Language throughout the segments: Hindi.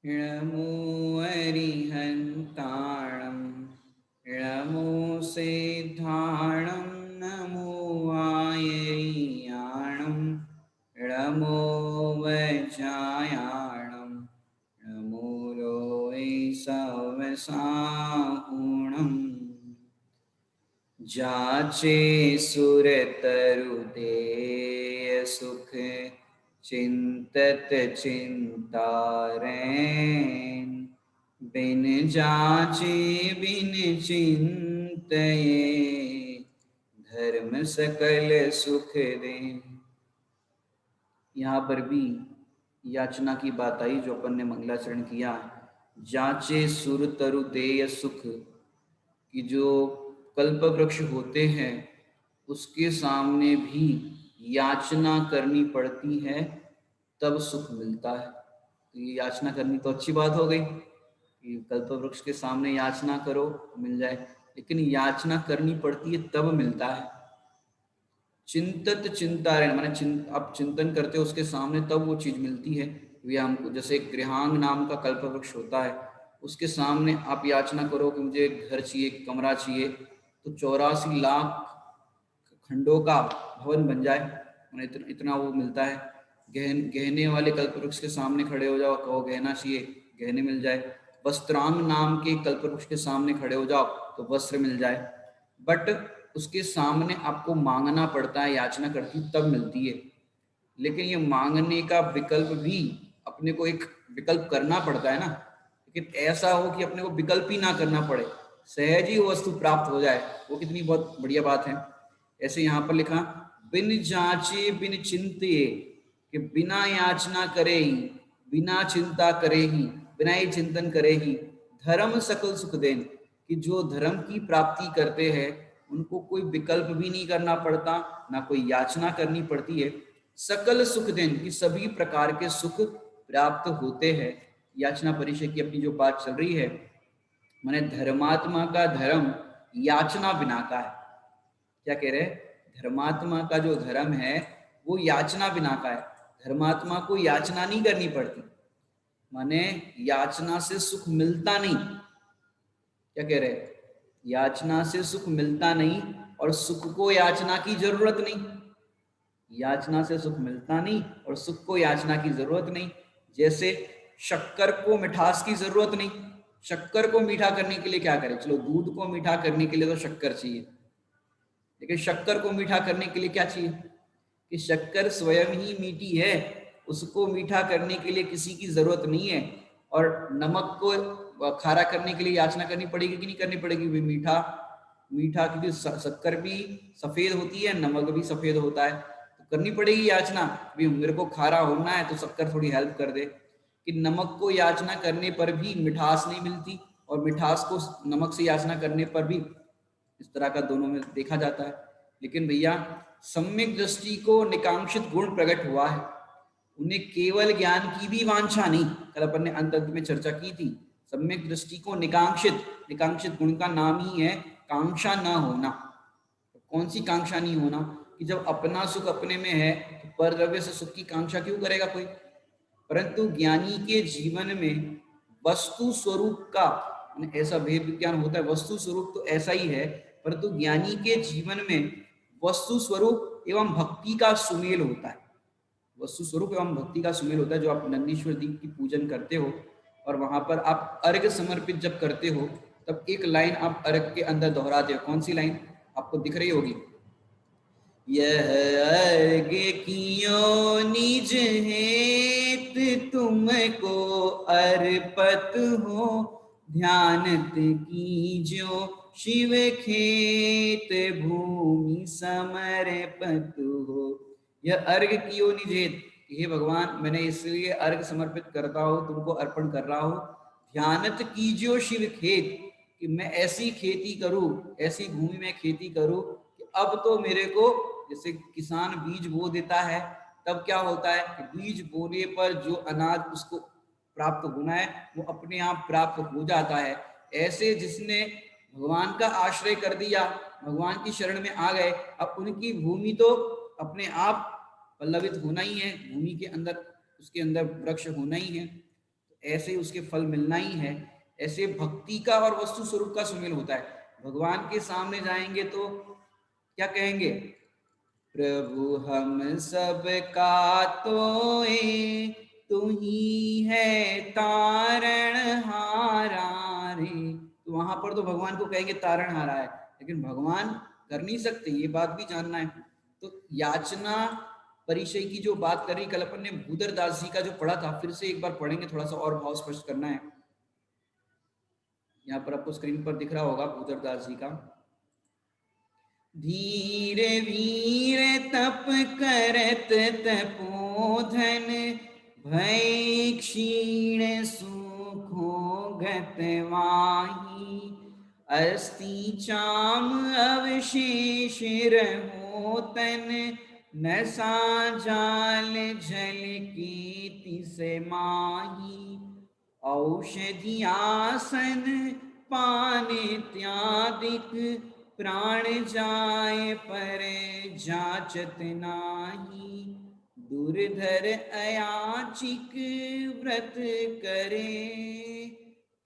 नमो अरिहन्ताणं नमो सिद्धाणं नमो आयर्याणं नमो वज्रायाणं नमो लोय सवसाहुणम् जाचे सुरतरुदेय सुख चिंतत चिंतारैन बिन जाचे बिन चिंतये धर्म सकल सुख दे। यहाँ पर भी याचना की बात आई जो अपन ने मंगलाचरण किया। जाचे सुर तरु देय सुख कि जो कल्प वृक्ष होते हैं उसके सामने भी याचना करनी पड़ती है तब सुख मिलता है। तो ये याचना करनी तो अच्छी बात हो गई कि कल्प वृक्ष के सामने याचना करो तो मिल जाए, लेकिन याचना करनी पड़ती है तब मिलता है। चिंतत चिंतारण माने आप चिंतन करते हो उसके सामने तब वो चीज मिलती है। ये हमको जैसे गृहांग नाम का कल्प वृक्ष होता है, उसके सामने आप याचना करो कि मुझे घर चाहिए, कमरा चाहिए, तो 84 लाख खंडों का भवन बन जाए, मैंने इतना वो मिलता है। गहने वाले कल्प वृक्ष के सामने खड़े हो जाओ, कहो गहना चाहिए, गहने मिल जाए। वस्त्रांग नाम के कल्प वृक्ष के सामने खड़े हो जाओ तो वस्त्र मिल जाए। बट उसके सामने आपको मांगना पड़ता है, याचना करती तब मिलती है। लेकिन ये मांगने का विकल्प भी अपने को एक विकल्प करना पड़ता है ना, लेकिन ऐसा हो कि अपने को विकल्प ही ना करना पड़े, सहज ही वो वस्तु प्राप्त हो जाए, वो कितनी बहुत बढ़िया बात है। ऐसे यहाँ पर लिखा बिन जांचे बिन चिंते, कि बिना याचना करे ही, बिना चिंता करे ही, बिना ही चिंतन करे ही धर्म सकल सुख देन, कि जो धर्म की प्राप्ति करते हैं उनको कोई विकल्प भी नहीं करना पड़ता, ना कोई याचना करनी पड़ती है। सकल सुख देन की सभी प्रकार के सुख प्राप्त होते हैं। याचना परिचय की अपनी जो बात चल रही है, माने धर्मात्मा का धर्म याचना बिना का है। क्या कह रहे हैं? धर्मात्मा का जो धर्म है वो याचना बिना का है। धर्मात्मा को याचना नहीं करनी पड़ती, माने याचना से सुख मिलता नहीं। क्या कह रहे हैं? याचना से सुख मिलता नहीं और सुख को याचना की जरूरत नहीं। याचना से सुख मिलता नहीं और सुख को याचना की जरूरत नहीं। जैसे शक्कर को मिठास की जरूरत नहीं, शक्कर को मीठा करने के लिए क्या करें? चलो दूध को मीठा करने के लिए तो शक्कर चाहिए, लेकिन शक्कर को मीठा करने के लिए क्या चाहिए? कि शक्कर स्वयं ही मीठी है, उसको मीठा करने के लिए किसी की जरूरत नहीं है। और नमक को खारा करने के लिए याचना करनी पड़ेगी कि नहीं करनी पड़ेगी? भी मीठा मीठा क्योंकि शक्कर भी सफेद होती है, नमक भी सफेद होता है, तो करनी पड़ेगी याचना भी मेरे को खारा होना है तो शक्कर थोड़ी हेल्प कर दे। कि नमक को याचना करने पर भी मिठास नहीं मिलती और मिठास को नमक से याचना करने पर भी, इस तरह का दोनों में देखा जाता है। लेकिन भैया सम्यक दृष्टि को निकांक्षित गुण प्रकट हुआ है, उन्हें केवल ज्ञान की भी वांछा नहीं। कल अपन ने अंत में चर्चा की थी, सम्यक दृष्टि को निकांक्षित, निकांक्षित गुण का नाम ही है कांक्षा न होना। कौन सी कांक्षा नहीं होना? कि जब अपना सुख अपने में है तो परद्रव्य से सुख की कांक्षा क्यों करेगा कोई? परंतु ज्ञानी के जीवन में वस्तु स्वरूप का ऐसा भेद विज्ञान होता है। वस्तु स्वरूप तो ऐसा ही है, परंतु ज्ञानी के जीवन में वस्तु स्वरूप एवं भक्ति का सुमेल होता है। वस्तु स्वरूप एवं भक्ति का सुमेल होता है। जो आप नंदीश्वर दीप की पूजन करते हो और वहां पर आप अर्घ समर्पित जब करते हो, तब एक लाइन आप अर्घ के अंदर दोहराते हो। कौन सी लाइन आपको दिख रही होगी? यह अर्घ कियो निज हेत तुमको अर्पत हो, ध्यानत कीजो शिव खेत भूमि समर्पत हो। यह अर्घ कियो निज हेत, हे भगवान मैंने इसलिए अर्घ समर्पित करता हूँ, तुमको अर्पण कर रहा हूँ। ध्यानत कीजियो शिव खेत, कि मैं ऐसी खेती करूं, ऐसी भूमि में खेती करूं कि अब तो मेरे को, जैसे किसान बीज बो देता है तब क्या होता है कि बीज बोने पर जो अनाज उसको प्राप्त होना है वो अपने आप प्राप्त हो जाता है। ऐसे जिसने भगवान का आश्रय कर दिया, भगवान की शरण में आ गए, अब उनकी भूमि तो अपने आप पल्लवित होना ही है, भूमि के अंदर उसके अंदर वृक्ष होना ही है। ऐसे उसके फल मिलना ही है। ऐसे भक्ति का और वस्तु स्वरूप का सुमेल होता है। भगवान के सामने जाएंगे तो क्या कहेंगे? प्रभु हम सब का तोए, तू ही है तारण हारा रे। तो वहां पर तो भगवान को कहेंगे तारण हारा है, लेकिन भगवान कर नहीं सकते, ये बात भी जानना है। तो याचना परिचय की जो बात करी कल अपन ने भूदर दास जी का जो पढ़ा था, फिर से एक बार पढ़ेंगे, थोड़ा सा और भाव स्पष्ट करना है। यहाँ पर आपको स्क्रीन पर दिख रहा होगा भूदर दास जी का। धीर वीर तप करत तपोधन, भय क्षीण सुखो गत वाही। अस्ति चाम अवशेष रहो तन, नसा जाल जल की तिस माही। औषधि आसन पान इत्यादिक, प्राण जाय पर जाचत नाही। दुर्धर अयाचिक व्रत करे,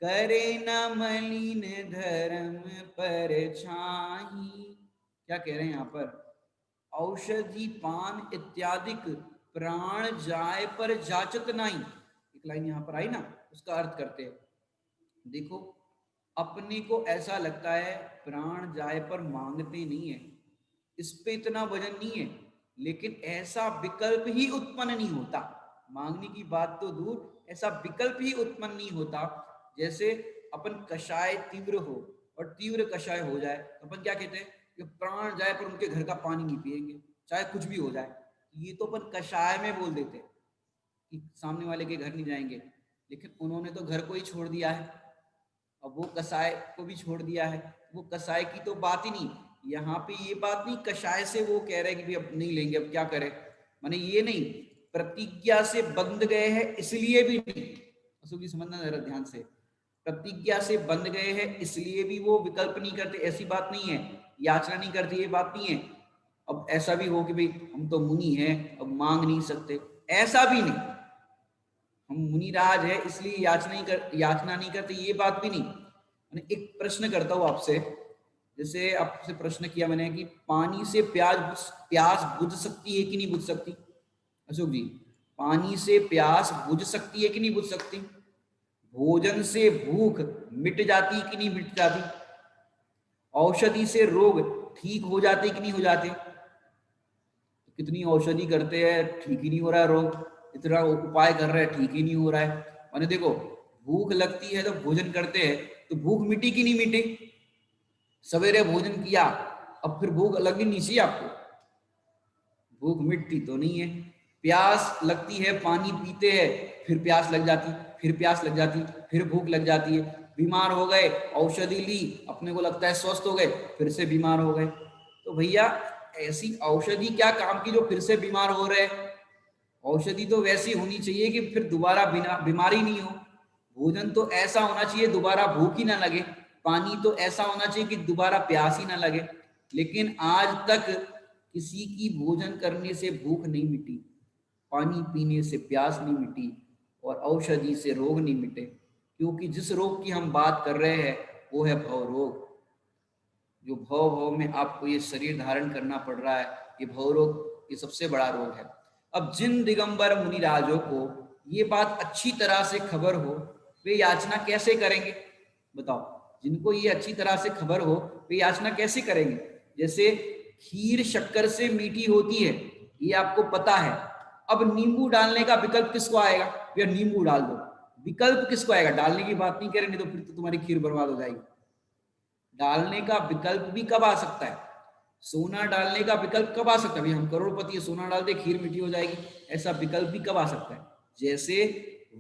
करे न मलिन धर्म पर छाही। क्या कह रहे हैं यहाँ पर? औषधि पान इत्यादिक, प्राण जाय पर जाचत नाही। एक लाइन यहाँ पर आई ना, उसका अर्थ करते हैं। देखो, अपने को ऐसा लगता है प्राण जाए पर मांगते नहीं है, इस पे इतना वजन नहीं है, लेकिन ऐसा विकल्प ही उत्पन्न नहीं होता। मांगने की बात तो दूर, ऐसा विकल्प ही उत्पन्न नहीं होता। जैसे अपन कषाय तीव्र हो और तीव्र कषाय हो जाए तो अपन क्या कहते हैं कि प्राण जाए पर उनके घर का पानी नहीं पिएंगे, चाहे कुछ भी हो जाए। ये तो अपन कषाय में बोल देते हैं कि सामने वाले के घर नहीं जाएंगे, लेकिन उन्होंने तो घर को ही छोड़ दिया है, अब वो कसाय को भी छोड़ दिया है। वो कसाय की तो बात ही नहीं, यहाँ पे ये बात नहीं कषाय से वो कह रहे हैं कि भाई अब नहीं लेंगे, अब क्या करें, माने ये नहीं, प्रतिज्ञा से बंध गए हैं इसलिए भी नहीं। अशोक जी समझना जरा ध्यान से, प्रतिज्ञा से बंध गए हैं इसलिए भी वो विकल्प नहीं करते, ऐसी बात नहीं है। याचना नहीं करती, ये बात नहीं है। अब ऐसा भी हो कि भाई हम तो मुनि हैं, अब मांग नहीं सकते, ऐसा भी नहीं। हम मुनिराज है इसलिए याचना नहीं करते, ये बात भी नहीं। मैंने एक प्रश्न करता हूँ आपसे, जैसे आपसे प्रश्न किया मैंने कि पानी से प्यास बुझ सकती है कि नहीं बुझ सकती? अशोक जी, पानी से प्यास बुझ सकती है कि नहीं बुझ सकती? भोजन से भूख मिट जाती कि नहीं मिट जाती? औषधि से रोग ठीक हो जाते कि नहीं हो जाते? तो कितनी औषधि करते हैं, ठीक ही नहीं हो रहा है रोग, इतना उपाय कर रहे हैं, ठीक ही नहीं हो रहा है। मैंने देखो, भूख लगती है तो भोजन करते हैं, तो भूख मिटी कि नहीं मिटी? सवेरे भोजन किया, अब फिर भूख लगनी नहीं चाहिए आपको? भूख मिटती तो नहीं है। प्यास लगती है, पानी पीते हैं, फिर प्यास लग जाती, फिर प्यास लग जाती, फिर भूख लग जाती है। बीमार हो गए, औषधि ली, अपने को लगता है स्वस्थ हो गए, फिर से बीमार हो गए। तो भैया ऐसी औषधि क्या काम की जो फिर से बीमार हो रहे? औषधि तो वैसी होनी चाहिए कि फिर दोबारा बिना बीमारी नहीं हो। भोजन तो ऐसा होना चाहिए दोबारा भूख ही ना लगे। पानी तो ऐसा होना चाहिए कि दोबारा प्यास ही ना लगे। लेकिन आज तक किसी की भोजन करने से भूख नहीं मिटी, पानी पीने से प्यास नहीं मिटी, और औषधि से रोग नहीं मिटे। क्योंकि जिस रोग की हम बात कर रहे हैं वो है भव रोग। जो भव भव में आपको ये शरीर धारण करना पड़ रहा है, ये भव रोग, ये सबसे बड़ा रोग है। अब जिन दिगंबर मुनिराजों को ये बात अच्छी तरह से खबर हो, वे याचना कैसे करेंगे? बताओ, जिनको ये अच्छी तरह से खबर हो वे याचना कैसे करेंगे? जैसे खीर शक्कर से मीठी होती है, ये आपको पता है। अब नींबू डालने का विकल्प किसको आएगा? भैया नींबू डाल दो, विकल्प किसको आएगा? डालने की बात नहीं करें, नहीं तो फिर तो तुम्हारी खीर बर्बाद हो जाएगी। डालने का विकल्प भी कब आ सकता है? सोना डालने का विकल्प कब आ सकता है? भाई हम करोड़पति है, सोना डाल दे खीर मीठी हो जाएगी, ऐसा विकल्प भी कब आ सकता है? जैसे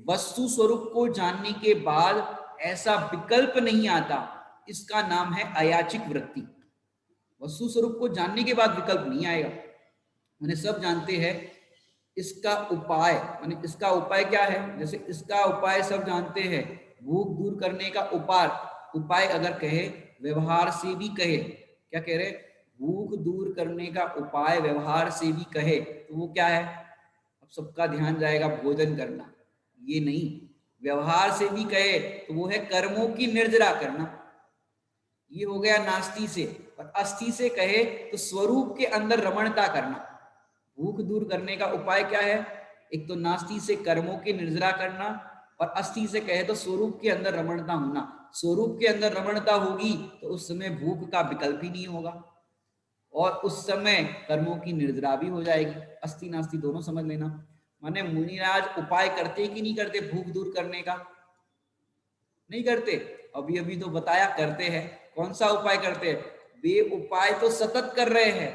वस्तु स्वरूप को जानने के बाद ऐसा विकल्प नहीं आता, इसका नाम है अयाचिक वृत्ति। वस्तु स्वरूप को जानने के बाद विकल्प नहीं आएगा। मैंने सब जानते हैं इसका उपाय, माने इसका उपाय क्या है? जैसे इसका उपाय सब जानते हैं, भूख दूर करने का उपाय अगर कहे, व्यवहार से भी कहे, क्या कह रहे? भूख दूर करने का उपाय व्यवहार से भी कहे तो वो क्या है? अब सबका ध्यान जाएगा भोजन करना, ये नहीं। व्यवहार से भी कहे तो वो है कर्मों की निर्जरा करना, ये हो गया नास्ति से। और अस्थि से कहे तो स्वरूप के अंदर रमणता करना। भूख दूर करने का उपाय क्या है? एक तो नास्ति से कर्मों की निर्जरा करना, और अस्थि से कहे तो स्वरूप के अंदर रमणता होना। स्वरूप के अंदर रमणता होगी तो उस समय भूख का विकल्प ही नहीं होगा, और उस समय कर्मों की निर्जरा भी हो जाएगी। अस्थि नास्ति दोनों समझ लेना। माने मुनिराज उपाय करते कि नहीं करते भूख दूर करने का? नहीं करते। अभी अभी तो बताया करते हैं। कौन सा उपाय करते हैं? वे उपाय तो सतत कर रहे हैं।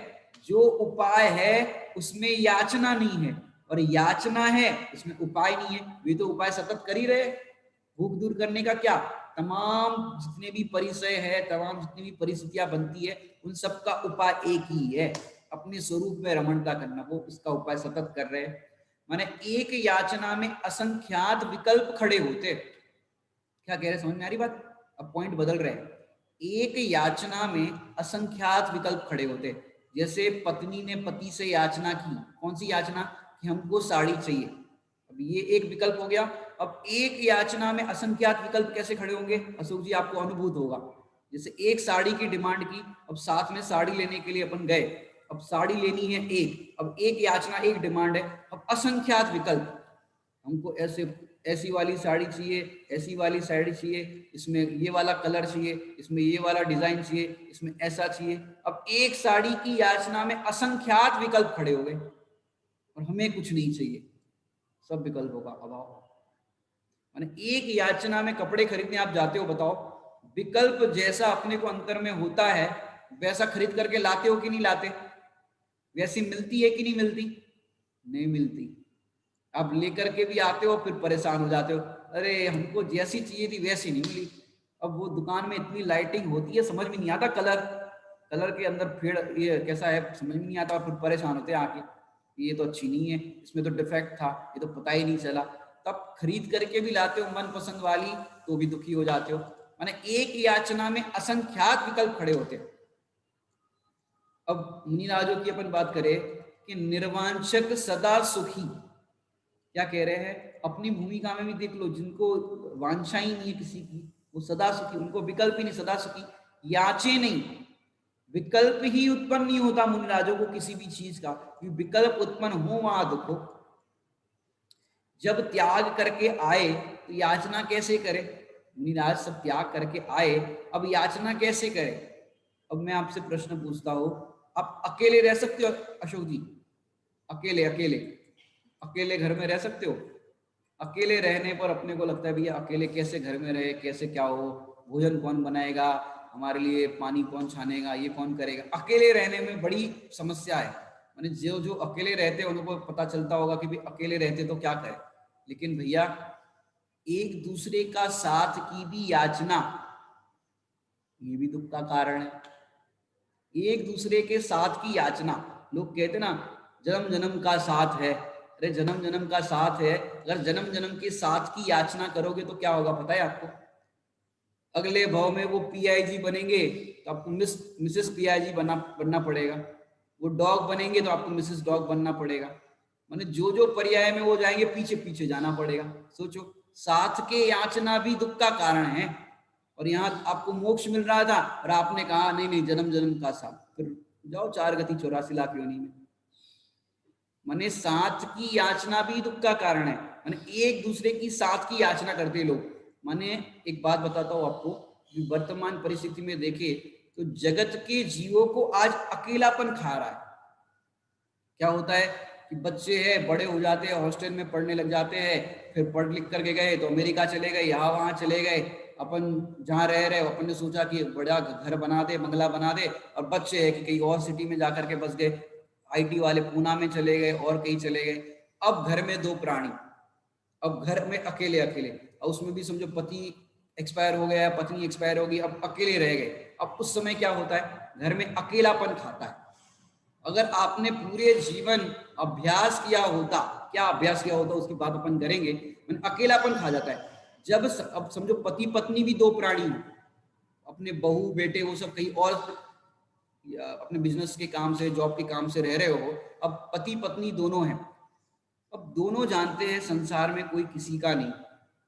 जो उपाय है उसमें याचना नहीं है, और याचना है उसमें उपाय नहीं है। वे तो उपाय सतत कर ही रहे। भूख दूर करने का क्या, तमाम जितने भी परिचय है, तमाम जितनी भी परिस्थितियां बनती है, उन सबका उपाय एक ही है, अपने स्वरूप में रमणता करना। वो उसका उपाय सतत कर रहे हैं। माने एक याचना में असंख्यात विकल्प खड़े होते। क्या कह रहे, समझ में आ रही बात? अब पॉइंट बदल रहे हैं। एक याचना में असंख्यात विकल्प खड़े होते। जैसे पत्नी ने पति से याचना की, कौन सी याचना? कि हमको साड़ी चाहिए। अब ये एक विकल्प हो गया। अब एक याचना में असंख्यात विकल्प कैसे खड़े होंगे, अशोक जी आपको अनुभूत होगा। जैसे एक साड़ी की डिमांड की, अब साथ में साड़ी लेने के लिए अपन गए, अब साड़ी लेनी है एक, अब एक याचना एक डिमांड है, अब असंख्यात विकल्प। हमको ऐसे ऐसी वाली साड़ी चाहिए, ऐसी वाली साड़ी चाहिए, इसमें ये वाला कलर चाहिए, इसमें ये वाला डिजाइन चाहिए, इसमें ऐसा चाहिए। अब एक साड़ी की याचना में असंख्यात विकल्प खड़े हो गए, और हमें कुछ नहीं चाहिए, सब विकल्पों का अभाव। माने एक याचना में कपड़े खरीदने आप जाते हो, बताओ विकल्प जैसा अपने को अंतर में होता है वैसा खरीद करके लाते हो कि नहीं लाते? वैसी मिलती है कि नहीं मिलती? नहीं मिलती। आप लेकर के भी आते हो, फिर परेशान हो जाते हो, अरे हमको जैसी चाहिए थी वैसी नहीं मिली। अब वो दुकान में इतनी लाइटिंग होती है, समझ में नहीं आता, कलर कलर के अंदर फेड़ ये कैसा है समझ में नहीं आता, फिर परेशान होते हैं आके, ये तो अच्छी नहीं है, इसमें तो डिफेक्ट था, ये तो पता ही नहीं चला। तब खरीद करके भी लाते हो मनपसंद वाली, तो भी दुखी हो जाते हो। माने एक याचना में असंख्यात विकल्प खड़े होते हैं। अब मुनिराजों की अपन बात करें कि निर्वांछक सदा सुखी, क्या कह रहे हैं? अपनी भूमिका में भी देख लो, जिनको वांछा ही नहीं है किसी की, वो सदा सुखी, उनको विकल्प ही नहीं, सदा सुखी, याचे नहीं। विकल्प ही उत्पन्न नहीं होता मुनिराजों को किसी भी चीज का, विकल्प उत्पन्न हो वहां दुख हो। जब त्याग करके आए तो याचना कैसे करे? मुनिराज सब त्याग करके आए, अब याचना कैसे करे? अब मैं आपसे प्रश्न पूछता हूं, आप अकेले रह सकते हो अशोक जी? अकेले अकेले अकेले घर में रह सकते हो? अकेले रहने पर अपने को लगता है भैया अकेले कैसे घर में रहे, कैसे क्या हो, भोजन कौन बनाएगा हमारे लिए, पानी कौन छानेगा, ये कौन करेगा? अकेले रहने में बड़ी समस्या है। मैंने जो जो अकेले रहते हैं उनको पता चलता होगा कि भाई अकेले रहते तो क्या करें। लेकिन भैया एक दूसरे का साथ की भी याचना, ये भी दुख का कारण है। एक दूसरे के साथ की याचना, लोग कहते ना जन्म जन्म का साथ है, अरे जन्म जन्म का साथ है, अगर जन्म जन्म के साथ की याचना करोगे तो क्या होगा पता है आपको? अगले भाव में वो पीआईजी बनेंगे तो आपको मिसेस पीआईजी बनना पड़ेगा। वो डॉग बनेंगे तो आपको मिसेस डॉग बनना पड़ेगा। माने जो जो पर्याय में वो जाएंगे पीछे पीछे जाना पड़ेगा। सोचो, साथ के याचना भी दुख का कारण है। और यहाँ आपको मोक्ष मिल रहा था और आपने कहा नहीं नहीं जन्म जन्म का साथ, फिर जाओ 4 गति 84 लाख योनि में। माने साथ की याचना भी दुख का कारण है। माने एक दूसरे की साथ की याचना करते लोग। माने एक बात बताता हूं आपको, वर्तमान परिस्थिति में देखे तो जगत के जीवों को आज अकेलापन खा रहा है। क्या होता है कि बच्चे हैं, बड़े हो जाते हैं, हॉस्टल में पढ़ने लग जाते हैं, फिर पढ़ लिख करके गए तो अमेरिका चले गए, यहाँ वहां चले गए, अपन जहाँ रह रहे अपन ने सोचा कि बड़ा घर बना दे, बंगला बना दे, और बच्चे है कि कहीं और सिटी में जाकर के बस गए, आईटी वाले पूना में चले गए और कहीं चले गए। अब घर में 2 प्राणी, अब घर में अकेले अकेले, और उसमें भी समझो पति एक्सपायर हो गया, पत्नी एक्सपायर होगी, अब अकेले रह गए। अब उस समय क्या होता है, घर में अकेलापन खाता है। अगर आपने पूरे जीवन अभ्यास किया होता, क्या अभ्यास किया होता उसकी बात अपन करेंगे, अकेलापन खा जाता है। जब अब समझो पति पत्नी भी 2 प्राणी हो, अपने बहू बेटे वो सब कहीं और अपने बिजनेस के काम से, जॉब के काम से रह रहे हो, अब पति पत्नी दोनों हैं। अब दोनों जानते हैं संसार में कोई किसी का नहीं,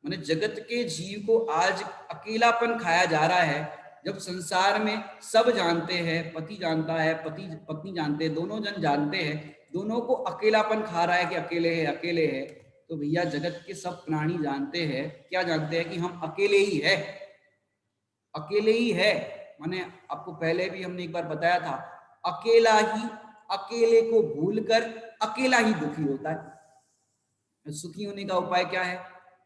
माने जगत के जीव को आज अकेलापन खाया जा रहा है, जब संसार में सब जानते हैं, पति जानता है, पति पत्नी जानते हैं, दोनों जन जानते हैं, दोनों को अकेलापन खा रहा है कि अकेले है अकेले है। तो भैया जगत के सब प्राणी जानते हैं, क्या जानते हैं कि हम अकेले ही है, अकेले ही है। माने आपको पहले भी हमने एक बार बताया था, अकेला ही अकेले को भूलकर अकेला ही दुखी होता है। सुखी होने का उपाय क्या है?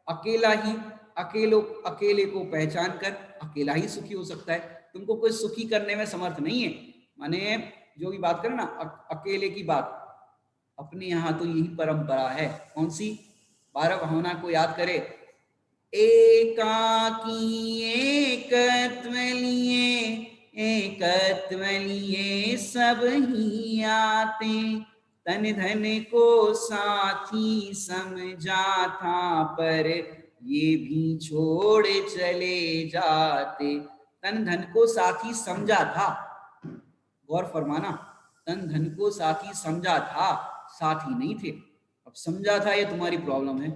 अकेला ही अकेले को पहचान कर अकेला ही सुखी हो सकता है। तुमको कोई सुखी करने में समर्थ नहीं है। माने जो भी बात करें ना अकेले की बात, अपने यहाँ तो यही परंपरा है। कौन सी? 12 भावना को याद करे। एकाकी एकत्व लिए सब ही आते, तन धन को साथी समझा था पर ये भी छोड़ चले जाते। तन धन को साथी समझा था, गौर फरमाना, तन धन को साथी समझा था, साथी नहीं थे। अब समझा था ये तुम्हारी प्रॉब्लम है,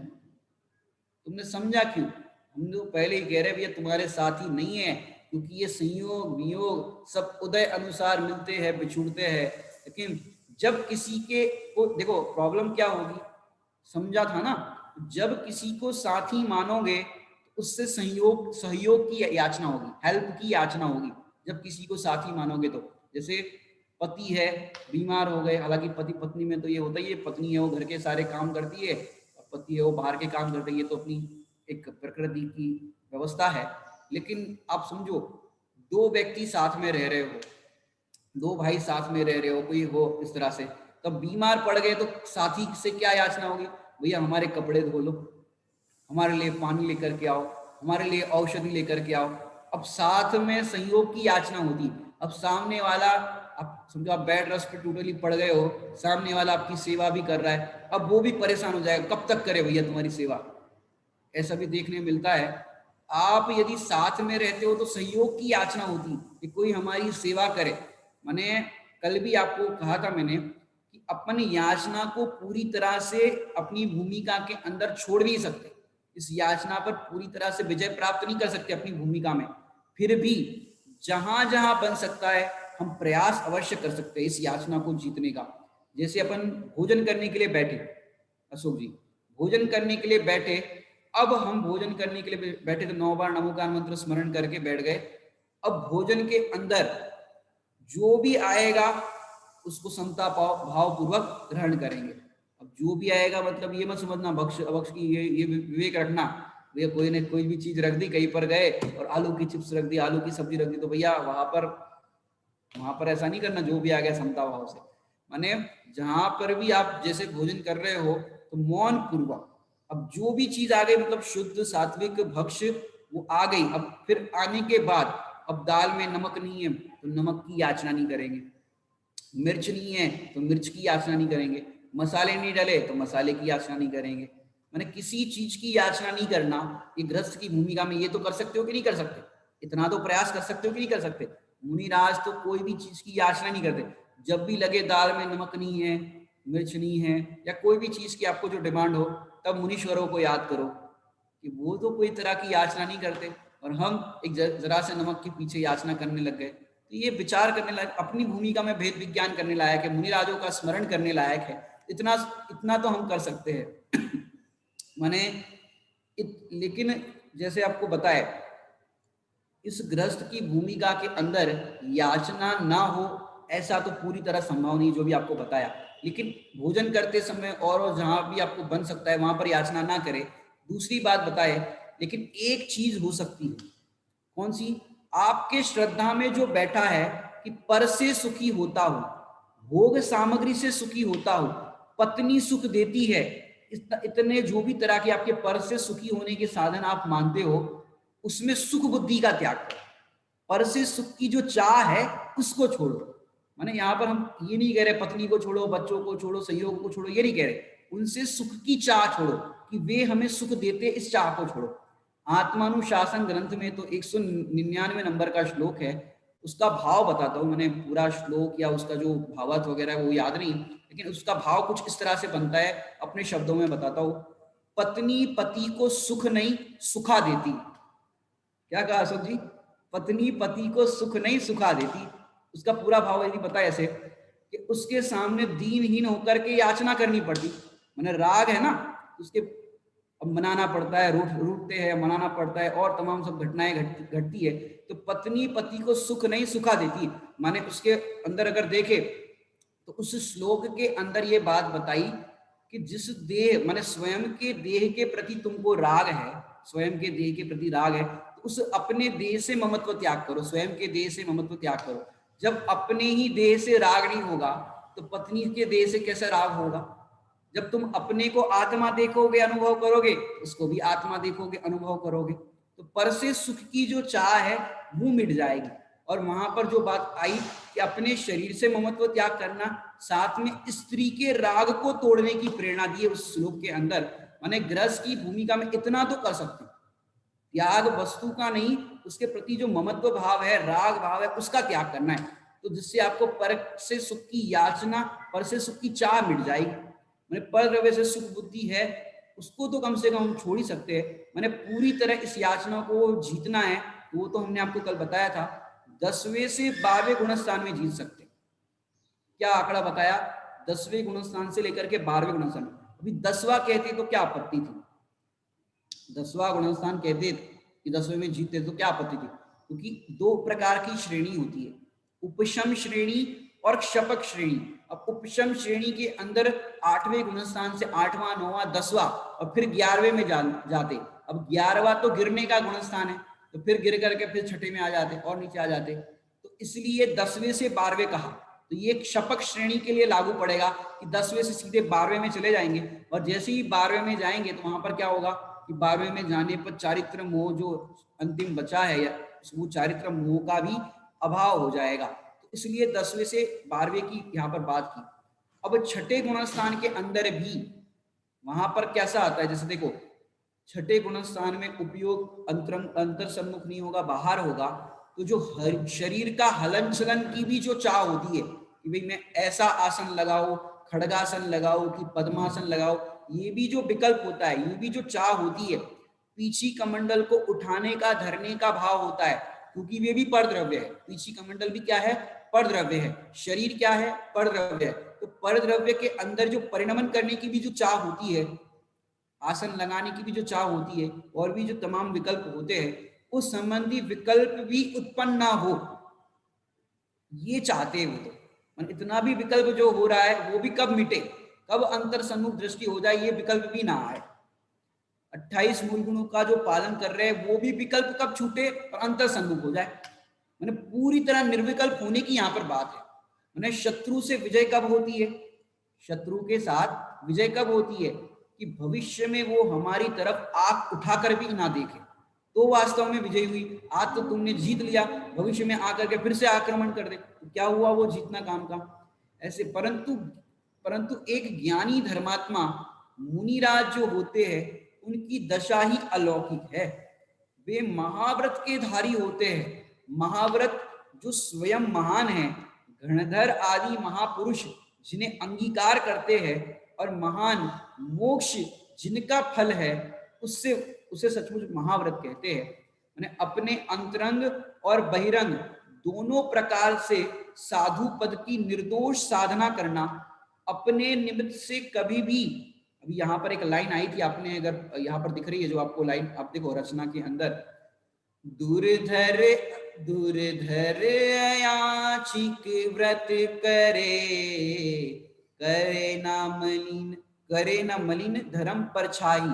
तुमने समझा क्यों? हम लोग पहले ही कह रहे भैया तुम्हारे साथी नहीं है, क्योंकि ये संयोग वियोग सब उदय अनुसार मिलते हैं बिछुड़ते हैं। लेकिन जब किसी के को देखो प्रॉब्लम क्या होगी, समझा था ना, जब किसी को साथी मानोगे तो उससे सहयोग की याचना होगी, हेल्प की याचना होगी। जब किसी को साथी मानोगे तो जैसे पति है, बीमार हो गए, हालांकि पति पत्नी में तो ये होता ही है, पत्नी है वो घर के सारे काम करती है, पति है वो बाहर के काम करते हैं, ये तो अपनी एक प्रकृति की व्यवस्था है। लेकिन आप समझो दो व्यक्ति साथ में रह रहे हो, दो भाई साथ में रह रहे हो, कोई हो इस तरह से, तब बीमार पड़ गए तो साथी से क्या याचना होगी? भैया हमारे कपड़े धो लो, हमारे लिए पानी लेकर के आओ, हमारे लिए औषधि लेकर के आओ। अब साथ में सहयोग की याचना होती। अब सामने वाला, अब समझो आप बेड रेस्ट पे टोटली पड़ गए हो, सामने वाला आपकी सेवा भी कर रहा है, अब वो भी परेशान हो जाएगा, कब तक करे भैया तुम्हारी सेवा। ऐसा भी देखने मिलता है। आप यदि साथ में रहते हो तो सहयोग की याचना होती कि कोई हमारी सेवा करे। मैंने कल भी आपको कहा था मैंने कि अपन याचना को पूरी तरह से अपनी भूमिका के अंदर छोड़ नहीं सकते, इस याचना पर पूरी तरह से विजय प्राप्त नहीं कर सकते अपनी भूमिका में। फिर भी जहां जहां बन सकता है हम प्रयास अवश्य कर सकते हैं इस याचना को जीतने का। जैसे अपन भोजन करने के लिए बैठे, अशोक जी भोजन करने के लिए बैठे, अब हम भोजन करने के लिए बैठे तो 9 बार नमोकार मंत्र स्मरण करके बैठ गए। अब भोजन के अंदर जो भी आएगा उसको समता भाव पूर्वक ग्रहण करेंगे। अब जो भी आएगा मतलब ये मत समझना भक्ष अभक्ष की, ये विवेक रखना। भैया कोई ने कोई भी चीज रख दी, कहीं पर गए और आलू की चिप्स रख दी, आलू की सब्जी रख दी, तो भैया वहां पर ऐसा नहीं करना, जो भी आ गया समता भाव से। माने जहां पर भी आप जैसे भोजन कर रहे हो तो मौन पूर्वक, अब जो भी चीज आ गई मतलब शुद्ध सात्विक भक्ष्य वो आ गई। अब फिर आने के बाद अब दाल में नमक नहीं है तो नमक की याचना नहीं करेंगे, मिर्च नहीं है तो मिर्च की याचना नहीं करेंगे, मसाले नहीं डले तो मसाले की याचना नहीं करेंगे। मैंने किसी चीज की याचना नहीं करना। ये गृहस्थ की भूमिका में ये तो कर सकते हो कि नहीं कर सकते? इतना तो प्रयास कर सकते हो कि नहीं कर सकते? मुनिराज तो कोई भी चीज की याचना नहीं करते। जब भी लगे दाल में नमक नहीं है, मिर्च नहीं है, या कोई भी चीज की आपको जो डिमांड हो, तब मुनीश्वरों को याद करो कि वो तो कोई तरह की याचना नहीं करते और हम एक जरा से नमक के पीछे याचना करने लग गए। तो ये विचार करने लायक, अपनी भूमिका में भेद विज्ञान करने लायक है, मुनिराजों का स्मरण करने लायक है। इतना तो हम कर सकते हैं। माने लेकिन जैसे आपको बताए इस गृहस्थ की भूमिका के अंदर याचना ना हो ऐसा तो पूरी तरह संभव नहीं, जो भी आपको बताया। लेकिन भोजन करते समय और जहां भी आपको बन सकता है वहां पर याचना ना करे। दूसरी बात बताए, लेकिन एक चीज हो सकती है, कौन सी? आपके श्रद्धा में जो बैठा है कि पर से सुखी होता हो, भोग सामग्री से सुखी होता हो, पत्नी सुख देती है, इतने जो भी तरह के आपके पर से सुखी होने के साधन आप मानते हो, उसमें सुख बुद्धि का त्याग करो। पर से सुख की जो चाह है उसको छोड़ो। माने यहाँ पर हम ये नहीं कह रहे पत्नी को छोड़ो, बच्चों को छोड़ो, सहयोग को छोड़ो, ये नहीं कह रहे। उनसे सुख की चाह छोड़ो कि वे हमें सुख देते, इस चाह को छोड़ो। आत्मानुशासन ग्रंथ में तो 199 नंबर का श्लोक है, उसका भाव बताता हूँ। मैंने पूरा श्लोक या उसका जो भावार्थ वगैरह वो याद नहीं, लेकिन उसका भाव कुछ इस तरह से बनता है, अपने शब्दों में बताता हूँ। पत्नी पति को सुख नहीं सुखा देती। क्या कहा अशोक जी? पत्नी पति को सुख नहीं सुखा देती। उसका पूरा भाव यदि बताए ऐसे कि उसके सामने दीनहीन होकर के याचना करनी पड़ती। मैंने राग है ना, उसके अब मनाना पड़ता है, रूठते हैं, मनाना पड़ता है और तमाम सब घटनाएं घटती है। तो पत्नी पति को सुख नहीं सुखा देती, माने उसके अंदर अगर देखे तो उस श्लोक के अंदर ये बात बताई कि जिस देह माने स्वयं के देह के प्रति तुमको राग है, स्वयं के देह के प्रति राग है, तो उस अपने देह से ममत्व त्याग करो, स्वयं के देह से ममत्व त्याग करो। जब अपने ही देह से राग नहीं होगा तो पत्नी के देह से कैसे राग होगा? जब तुम अपने को आत्मा देखोगे, अनुभव करोगे, उसको भी आत्मा देखोगे, अनुभव करोगे, तो पर से सुख की जो चाह है वो मिट जाएगी। और वहां पर जो बात आई कि अपने शरीर से ममत्व त्याग करना, साथ में स्त्री के राग को तोड़ने की प्रेरणा दी है उस श्लोक के अंदर। माने गृहस्थ की भूमिका में इतना तो कर सकते, त्याग वस्तु का नहीं, उसके प्रति जो ममत्व भाव है, राग भाव है, उसका त्याग करना है। तो जिससे आपको पर से सुख की याचना, पर से सुख की चाह मिट जाएगी। मैंने पर द्रव्य से सुख बुद्धि है उसको तो कम से कम हम छोड़ ही सकते हैं। मैंने पूरी तरह इस याचना को जीतना है, वो तो हमने आपको कल बताया था 10वें से 12वें गुणस्थान में जीत सकते। क्या आंकड़ा बताया? 10वें गुणस्थान से लेकर के 12वें गुणस्थान। अभी 10वां कहते तो क्या आपत्ति थी? 10वां गुणस्थान कहते कि 10वें में जीतते तो क्या आपत्ति थी? क्योंकि दो प्रकार की श्रेणी होती है, उपशम श्रेणी और क्षपक श्रेणी। अब उपशम श्रेणी के अंदर 8वें गुणस्थान से 8वां 9वां 10वां और फिर 11वें में जाते। अब 11वां तो गिरने का गुणस्थान है, तो फिर गिर करके फिर छठे में आ जाते और नीचे आ जाते। तो इसलिए 10वें से 12वें कहा। तो ये क्षपक श्रेणी के लिए लागू पड़ेगा कि 10वें से सीधे 12वें में चले जाएंगे, और जैसे ही 12वें में जाएंगे तो वहां पर क्या होगा कि 12वें में जाने पर चारित्र मोह जो अंतिम बचा है, या वो चारित्र मोह का भी अभाव हो जाएगा। तो इसलिए 10वें से 12वें की यहाँ पर बात की। अब छठे गुणस्थान के अंदर भी वहां पर कैसा आता है, जैसे देखो छठे गुणस्थान में उपयोग अंतर सम्मुख नहीं होगा, बाहर होगा। तो जो शरीर का हलन चलन की भी जो चाह होती है कि भाई मैं ऐसा आसन लगाओ, खड़गासन लगाओ कि पद्मासन लगाओ, ये भी जो विकल्प होता है, ये भी जो चाह होती है, पीछी कमंडल को उठाने का, धरने का भाव होता है, क्योंकि वे भी परद्रव्य है। पीछी कमंडल भी क्या है? परद्रव्य है। शरीर क्या है? परद्रव्य है। तो परद्रव्य के अंदर जो परिणमन करने की भी जो चाह होती है, आसन लगाने की भी जो चाह होती है, और भी जो तमाम विकल्प होते हैं, उस संबंधी विकल्प भी उत्पन्न ना हो, ये चाहते हैं वो। तो इतना भी विकल्प जो हो रहा है वो भी कब मिटे, कब अंतर सम्मुख दृष्टि हो जाए, ये विकल्प भी ना आए। 28 मूल गुणों का जो पालन कर रहे हैं वो भी विकल्प कब छूटे और अंतर सम्मुख हो जाए। मैंने पूरी तरह निर्विकल्प होने की यहाँ पर बात है। मैंने शत्रु से विजय कब होती है? शत्रु के साथ विजय कब होती है? कि भविष्य में वो हमारी तरफ आंख उठाकर भी ना देखे, तो वास्तव में विजय हुई। आज तो तुमने जीत लिया, भविष्य में आकर के फिर से आक्रमण कर दे, तो क्या हुआ? वो जीतना काम का। ऐसे परंतु परंतु एक ज्ञानी धर्मात्मा मुनिराज जो होते हैं, उनकी दशा ही अलौकिक है। वे महाव्रत के धारी होते हैं। महाव्रत जो स्वयं महान है, गणधर आदि महापुरुष जिन्हें अंगीकार करते हैं, और महान मोक्ष जिनका फल है, उससे उसे सचमुच महाव्रत कहते हैं। मैंने अपने अंतरंग और बहिरंग दोनों प्रकार से साधु पद की निर्दोष साधना करना, अपने निमित्त से कभी भी। अभी यहाँ पर एक लाइन आई थी, आपने अगर यहाँ पर दिख रही है जो आपको लाइन, आप देखो रचना के अंदर, दुर्धर दुर्धर याचिक व्रत करे, करे ना मलिन, करे ना मलिन धर्म पर छाई।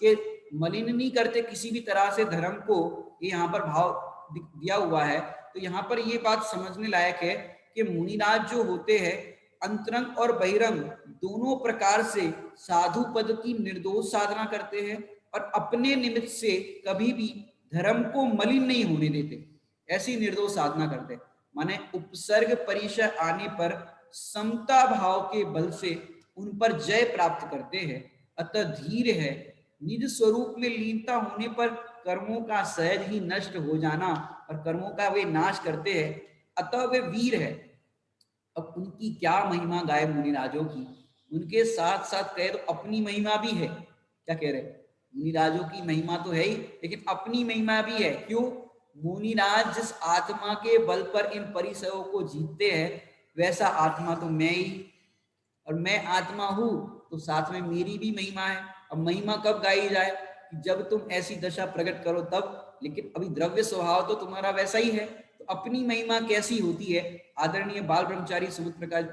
ये मलिन नहीं करते किसी भी तरह से धर्म को, ये यहाँ पर भाव दिया हुआ है। तो यहाँ पर ये बात समझने लायक है कि मुनिराज जो होते हैं, अंतरंग और बहिरंग दोनों प्रकार से साधु पद की निर्दोष साधना करते हैं, और अपने निमित्त से कभी भी धर्म को मलिन नहीं होने देते, ऐसी निर्दोष साधना करते। माने उपसर्ग परिचय आने पर समता भाव के बल से उन पर जय प्राप्त करते हैं। अतः धीर है, निज स्वरूप में लीनता होने पर कर्मों का सहज ही नष्ट हो जाना, और कर्मों का वे नाश करते हैं, अतः वे वीर है। अब उनकी क्या महिमा गाय मुनिराजों की, उनके साथ साथ कहे तो अपनी महिमा भी है। क्या कह रहे हैं? मुनिराजों की महिमा तो है ही, लेकिन अपनी महिमा भी है। क्यों? मुनिराज जिस आत्मा के बल पर इन परिसरों को जीतते हैं, वैसा आत्मा तो मैं ही, और मैं आत्मा हूं तो साथ में मेरी भी महिमा है। अब महिमा कब गाई जाए? कि जब तुम ऐसी दशा प्रकट करो तब। लेकिन अभी द्रव्य स्वभाव तो तुम्हारा वैसा ही है, तो अपनी महिमा कैसी होती है? आदरणीय बाल ब्रह्मचारी सुमित प्रकाश,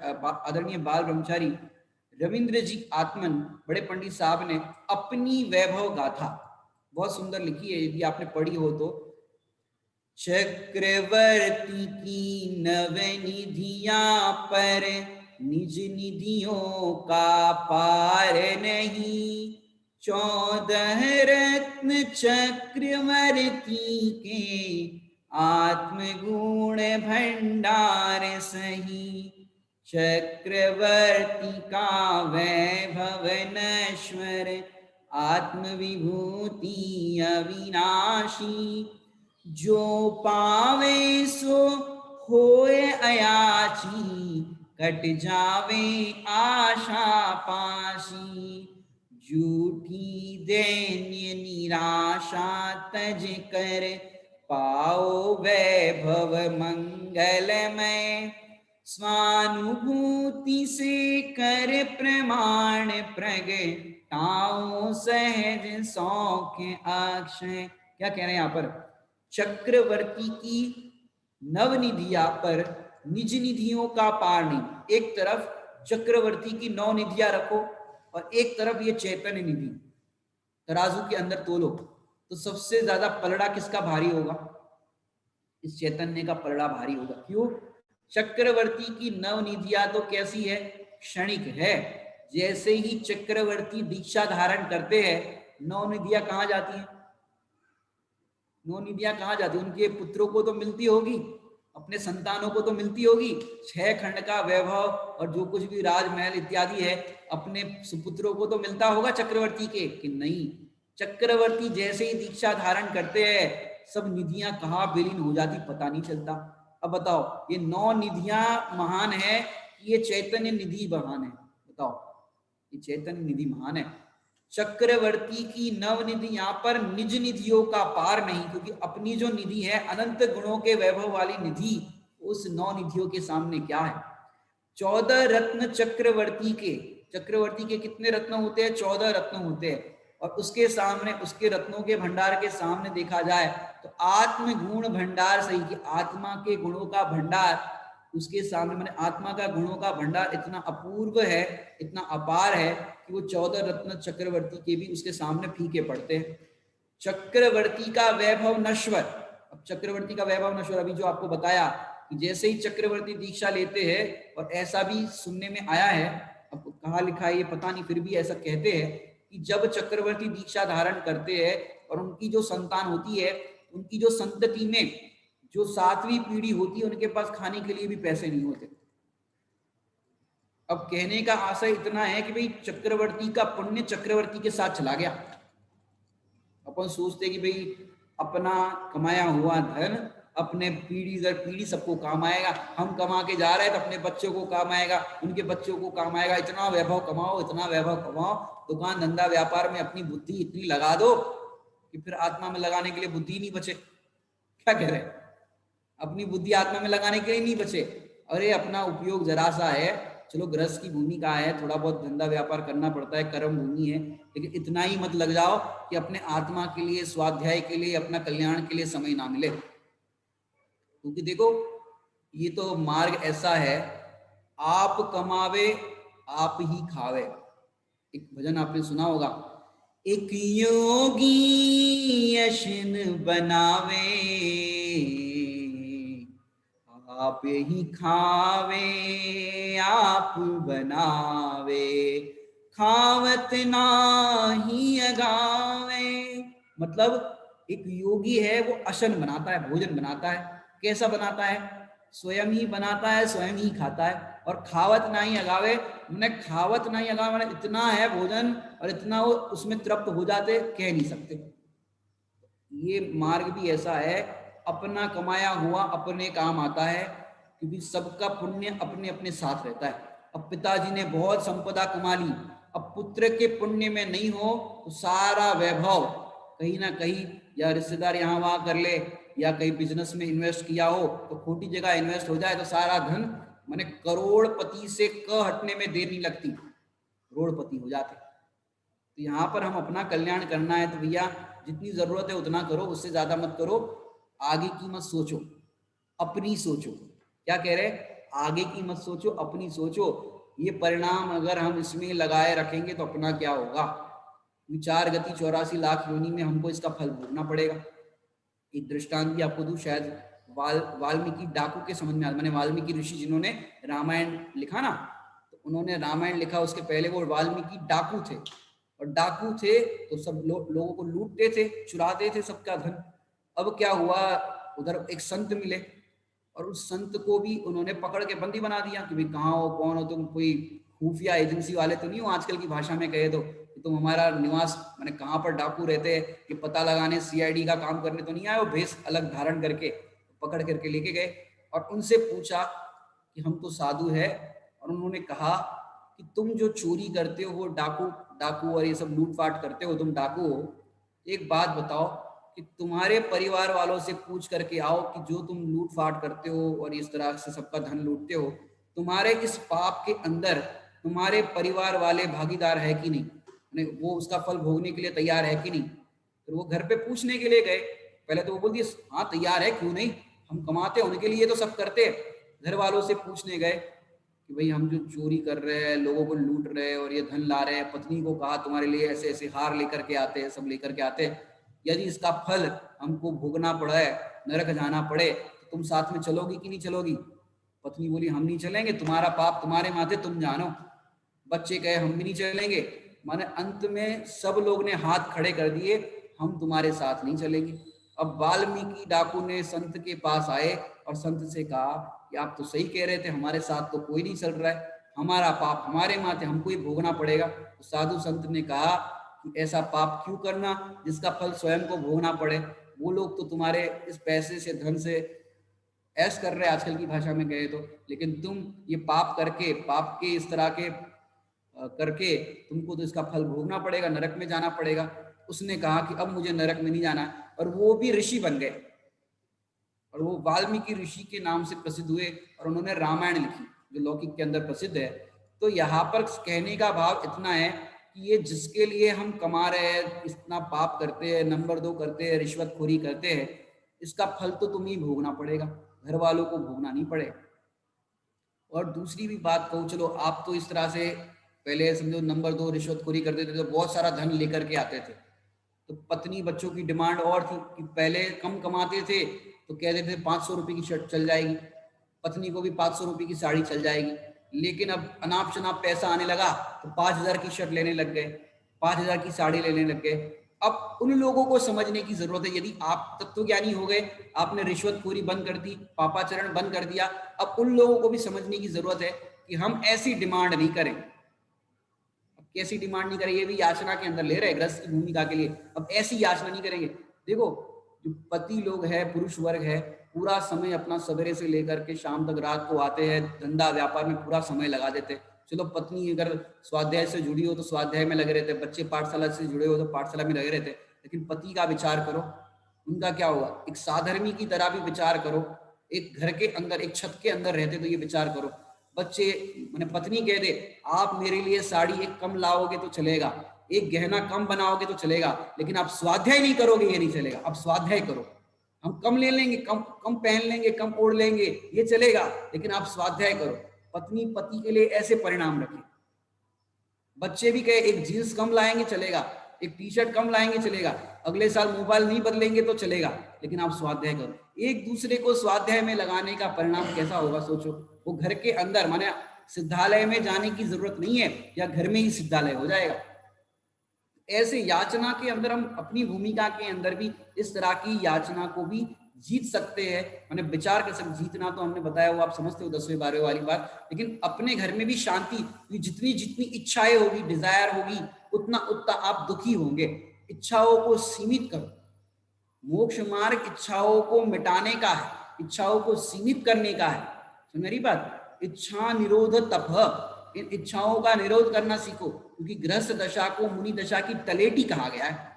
आदरणीय बाल ब्रह्मचारी रविंद्र जी आत्मन बड़े पंडित साहब ने अपनी वैभव गाथा बहुत सुंदर लिखी है, यदि आपने पढ़ी हो तो। चक्रवर्ती की नवनिधियां पर निज निधियों का पार नहीं, 14 रत्न चक्रवर्ती के आत्मगुण भंडार सही। चक्रवर्ती का वैभव नश्वर, आत्मविभूति अविनाशी। जो पावे सो होए अयाची, कट जावे आशा पाशी। झूठी दैन्य निराशा तज कर, पाओ वैभव मंगलमय। स्वानुभूति से कर प्रमाण प्रगटाओ, सहज सौख्य अक्षय। क्या कह रहे हैं यहाँ पर? चक्रवर्ती की नवनिधिया पर निज निधियों का पार नहीं। एक तरफ चक्रवर्ती की 9 निधियां रखो और एक तरफ ये चैतन्य निधि, तराजू के अंदर तोलो तो सबसे ज्यादा पलड़ा किसका भारी होगा? इस चैतन्य का पलड़ा भारी होगा। क्यों? चक्रवर्ती की नवनिधियां तो कैसी है? क्षणिक है। जैसे ही चक्रवर्ती दीक्षा धारण करते हैं, नवनिधियां कहाँ जाती हैं? नवनिधियां कहाँ जाती? उनके पुत्रों को तो मिलती होगी, अपने संतानों को तो मिलती होगी। 6 खंड का वैभव और जो कुछ भी राजमहल इत्यादि है, अपने सुपुत्रों को तो मिलता होगा चक्रवर्ती के, कि नहीं? चक्रवर्ती जैसे ही दीक्षा धारण करते हैं, सब निधियां कहाँ विलीन हो जाती पता नहीं चलता। अब बताओ, ये 9 निधियां महान है कि ये चैतन्य निधि महान है? बताओ, ये चैतन्य निधि महान है। चक्रवर्ती की नवनिधि यहाँ पर निज निधियों का पार नहीं, क्योंकि अपनी जो निधि है अनंत गुणों के वैभव वाली निधि, उस 9 निधियों के सामने क्या है? 14 रत्न चक्रवर्ती के, चक्रवर्ती के कितने रत्न होते हैं? 14 रत्न होते हैं। और उसके सामने, उसके रत्नों के भंडार के सामने देखा जाए तो आत्म गुण भंडार सही, कि आत्मा के गुणों का भंडार उसके सामने, मैंने आत्मा का गुणों का भंडार इतना अपूर्व है, इतना अपार है कि वो 14 रत्न चक्रवर्ती के भी उसके सामने फीके पड़ते हैं। चक्रवर्ती का वैभव नश्वर। अब चक्रवर्ती का वैभव नश्वर, अभी जो आपको बताया कि जैसे ही चक्रवर्ती दीक्षा लेते हैं, और ऐसा भी सुनने में आया है, अब कहाँ लिखा है ये पता नहीं, फिर भी ऐसा कहते हैं कि जब चक्रवर्ती दीक्षा धारण करते हैं और उनकी जो संतान होती है, उनकी जो संतति में जो 7वीं पीढ़ी होती है, उनके पास खाने के लिए भी पैसे नहीं होते। अब कहने का आशय इतना है कि भाई चक्रवर्ती का पुण्य चक्रवर्ती के साथ चला गया। अपन सोचते कि भाई अपना कमाया हुआ धन अपने पीढ़ी दर पीढ़ी सबको काम आएगा, हम कमा के जा रहे हैं तो अपने बच्चों को काम आएगा, उनके बच्चों को काम आएगा। इतना वैभव कमाओ, इतना वैभव कमाओ, दुकान धंधा व्यापार में अपनी बुद्धि इतनी लगा दो कि फिर आत्मा में लगाने के लिए बुद्धि नहीं बचे। क्या कह रहे हैं? अपनी बुद्धि आत्मा में लगाने के लिए नहीं बचे। अरे अपना उपयोग जरा सा है, चलो गृहस्थ की भूमिका है, थोड़ा बहुत धंधा व्यापार करना पड़ता है, कर्म भूमि है, लेकिन इतना ही मत लग जाओ कि अपने आत्मा के लिए, स्वाध्याय के लिए, अपना कल्याण के लिए समय ना मिले। क्योंकि देखो, ये तो मार्ग ऐसा है, आप कमावे आप ही खावे। एक भजन आपने सुना होगा, एक योगी यशन बनावे, आप ही खावे आप बनावे, खावत नाही अगावे। मतलब एक योगी है, वो अशन बनाता है, भोजन बनाता है। कैसा बनाता है? स्वयं ही बनाता है, स्वयं ही खाता है। और खावत नहीं अगावे, मैंने खावत नहीं अगावे मैंने इतना है भोजन, और इतना वो उसमें तृप्त हो जाते, कह नहीं सकते। ये मार्ग भी ऐसा है, अपना कमाया हुआ अपने काम आता है, क्योंकि सबका पुण्य अपने अपने साथ रहता है। अब पिताजी ने बहुत संपदा कमा ली, अब पुत्र के पुण्य में नहीं हो तो सारा वैभव कहीं ना कहीं या रिश्तेदार यहाँ वहां कर ले या कहीं बिजनेस में इन्वेस्ट किया हो तो खोटी जगह इन्वेस्ट हो जाए तो सारा धन माने करोड़पति से क हटने में देर नहीं लगती, करोड़पति हो जाते। तो यहाँ पर हम अपना कल्याण करना है तो भैया जितनी जरूरत है उतना करो, उससे ज्यादा मत करो। आगे की मत सोचो, अपनी सोचो। क्या कह रहे, आगे की मत सोचो, अपनी सोचो। ये परिणाम अगर हम इसमें लगाए रखेंगे तो अपना क्या होगा, विचार गति 84 लाख योनि में हमको इसका फल भोगना पड़ेगा। एक दृष्टांत भी आपको दूं, शायद वाल्मीकि डाकू के समझ में आ, मैंने वाल्मीकि ऋषि जिन्होंने रामायण लिखा ना, तो उन्होंने रामायण लिखा, उसके पहले वो वाल्मीकि डाकू थे। और डाकू थे तो सब लोगों को लूटते थे, चुराते थे सबका धन। अब क्या हुआ, उधर एक संत मिले और उस संत को भी उन्होंने पकड़ के बंदी बना दिया कि भाई कहाँ हो, कौन हो तुम, कोई खुफिया एजेंसी वाले तो नहीं हो आजकल की भाषा में कहे तो, तुम हमारा निवास मैंने कहाँ पर डाकू रहते हैं कि पता लगाने सीआईडी का काम करने तो नहीं आए हो, भेष अलग धारण करके पकड़ करके लेके गए और उनसे पूछा कि हम तो साधु है। और उन्होंने कहा कि तुम जो चोरी करते हो वो डाकू और ये सब लूटपाट करते हो, तुम डाकू हो, एक बात बताओ कि तुम्हारे परिवार वालों से पूछ करके आओ कि जो तुम लूटपाट करते हो और इस तरह से सबका धन लूटते हो, तुम्हारे इस पाप के अंदर तुम्हारे परिवार वाले भागीदार है कि नहीं, वो उसका फल भोगने के लिए तैयार है कि नहीं। फिर वो घर पे पूछने के लिए गए, पहले तो वो बोल दिए हाँ तैयार है, क्यों नहीं, हम कमाते हैं उनके लिए तो सब करते हैं। घर वालों से पूछने गए कि भाई हम जो चोरी कर रहे हैं, लोगों को लूट रहे हैं और ये धन ला रहे हैं, पत्नी को कहा तुम्हारे लिए ऐसे ऐसे हार लेकर के आते हैं, सब लेकर के आते हैं, यदि इसका फल हमको भोगना पड़ा है, नरक जाना पड़े, तो तुम साथ में चलोगी कि नहीं चलोगी। पत्नी बोली हम नहीं चलेंगे, तुम्हारा पाप तुम्हारे माथे, तुम जानो। बच्चे कहे हम भी नहीं चलेंगे। माने अंत में सब लोग ने हाथ खड़े कर दिए, हम तुम्हारे साथ नहीं चलेंगे। अब वाल्मीकि डाकू ने संत के पास आए और संत से कहा कि आप तो सही कह रहे थे, हमारे साथ तो कोई नहीं चल रहा है, हमारा पाप हमारे माथे, हमको ही भोगना पड़ेगा। तो साधु संत ने कहा कि ऐसा पाप क्यों करना जिसका फल स्वयं को भोगना पड़े। वो लोग तो तुम्हारे इस पैसे से, धन से ऐश कर रहे आजकल की भाषा में कहे तो, लेकिन तुम ये पाप करके, पाप के इस तरह के करके तुमको तो इसका फल भोगना पड़ेगा, नरक में जाना पड़ेगा। उसने कहा कि अब मुझे नरक में नहीं जाना, और वो भी ऋषि बन गए और वो वाल्मीकि ऋषि के नाम से प्रसिद्ध हुए और उन्होंने रामायण लिखी जो लौकिक के अंदर प्रसिद्ध है। तो यहाँ पर कहने का भाव इतना है कि ये जिसके लिए हम कमा रहे हैं, इतना पाप करते हैं, नंबर 2 करते हैं, रिश्वतखोरी करते हैं, इसका फल तो तुम्हें भोगना पड़ेगा, घर वालों को भोगना नहीं पड़ेगा। और दूसरी भी बात कहूँ, चलो आप तो इस तरह से पहले समझो नंबर 2 रिश्वतखोरी करते थे तो बहुत सारा धन लेकर के आते थे, तो पत्नी बच्चों की डिमांड और थी कि पहले कम कमाते थे तो कहते थे 500 रुपये की शर्ट चल जाएगी, पत्नी को भी 500 रुपये की साड़ी चल जाएगी। लेकिन अब अनाप शनाप पैसा आने लगा तो 5,000 की शर्ट लेने लग गए, 5,000 की साड़ी लेने लग गए। अब उन लोगों को समझने की जरूरत है, यदि आप तत्वज्ञानी हो गए, आपने रिश्वतखोरी बंद कर दी, पापाचरण बंद कर दिया, अब उन लोगों को भी समझने की जरूरत है कि हम ऐसी डिमांड नहीं करें। कैसी डिमांड नहीं करें, ये भी याचना के अंदर ले रहे गृहस्थ की भूमिका के लिए, अब ऐसी याचना नहीं करेंगे। देखो जो पति लोग है, पुरुष वर्ग है, पूरा समय अपना सवेरे से लेकर के शाम तक, रात को आते हैं, धंधा व्यापार में पूरा समय लगा देते। चलो पत्नी अगर स्वाध्याय से जुड़ी हो तो स्वाध्याय में लगे रहते, बच्चे पाठशाला से जुड़े हो तो पाठशाला में लगे रहते, लेकिन पति का विचार करो, उनका क्या होगा, एक साधर्मी की तरह भी विचार करो। एक घर के अंदर, एक छत के अंदर रहते तो ये विचार करो। बच्चे मैंने पत्नी कह दे आप मेरे लिए साड़ी एक कम लाओगे तो चलेगा, एक गहना कम बनाओगे तो चलेगा, लेकिन आप स्वाध्याय नहीं करोगे ये नहीं चलेगा, आप स्वाध्याय करो। हम कम ले लेंगे, कम कम पहन लेंगे, कम ओढ़ लेंगे, ये चलेगा, लेकिन आप स्वाध्याय करो। पत्नी पति के लिए ऐसे परिणाम रखें। बच्चे भी कहे एक जीन्स कम लाएंगे चलेगा, एक टी शर्ट कम लाएंगे चलेगा, अगले साल मोबाइल नहीं बदलेंगे तो चलेगा, लेकिन आप स्वाध्याय करो। एक दूसरे को स्वाध्याय में लगाने का परिणाम कैसा होगा सोचो। वो घर के अंदर, माने सिद्धालय में जाने की जरूरत नहीं है, या घर में ही सिद्धालय हो जाएगा। ऐसे याचना के अंदर हम अपनी भूमिका के अंदर भी इस तरह की याचना को भी जीत सकते हैं। मैंने विचार कर सकते, जीतना तो हमने बताया वो आप समझते हो 10वें 12वें वाली बात, लेकिन अपने घर में भी शांति, जितनी जितनी इच्छाएं होगी, डिजायर होगी, उतना उतना आप दुखी होंगे। इच्छाओं को सीमित करो, मोक्ष मार्ग इच्छाओं को मिटाने का है, इच्छाओं को सीमित करने का है। तो मेरी बात, इच्छा निरोध तप, इन इच्छाओं का निरोध करना सीखो, क्योंकि गृहस्थ दशा को मुनि दशा की तलेटी कहा गया है।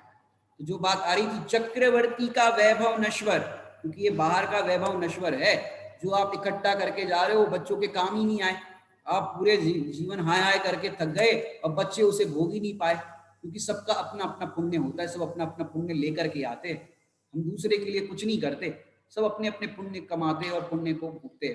तो जो बात आ रही थी चक्रवर्ती का वैभव नश्वर, क्योंकि ये बाहर का वैभव नश्वर है, जो आप इकट्ठा करके जा रहे हो बच्चों के काम ही नहीं आए। आप पूरे जीवन हाय हाय करके थक गए और बच्चे उसे भोग ही नहीं पाए, क्योंकि सबका अपना अपना पुण्य होता है, सब अपना अपना पुण्य लेकर के आते हैं। हम दूसरे के लिए कुछ नहीं करते, सब अपने अपने पुण्य कमाते और पुण्य को भोगते।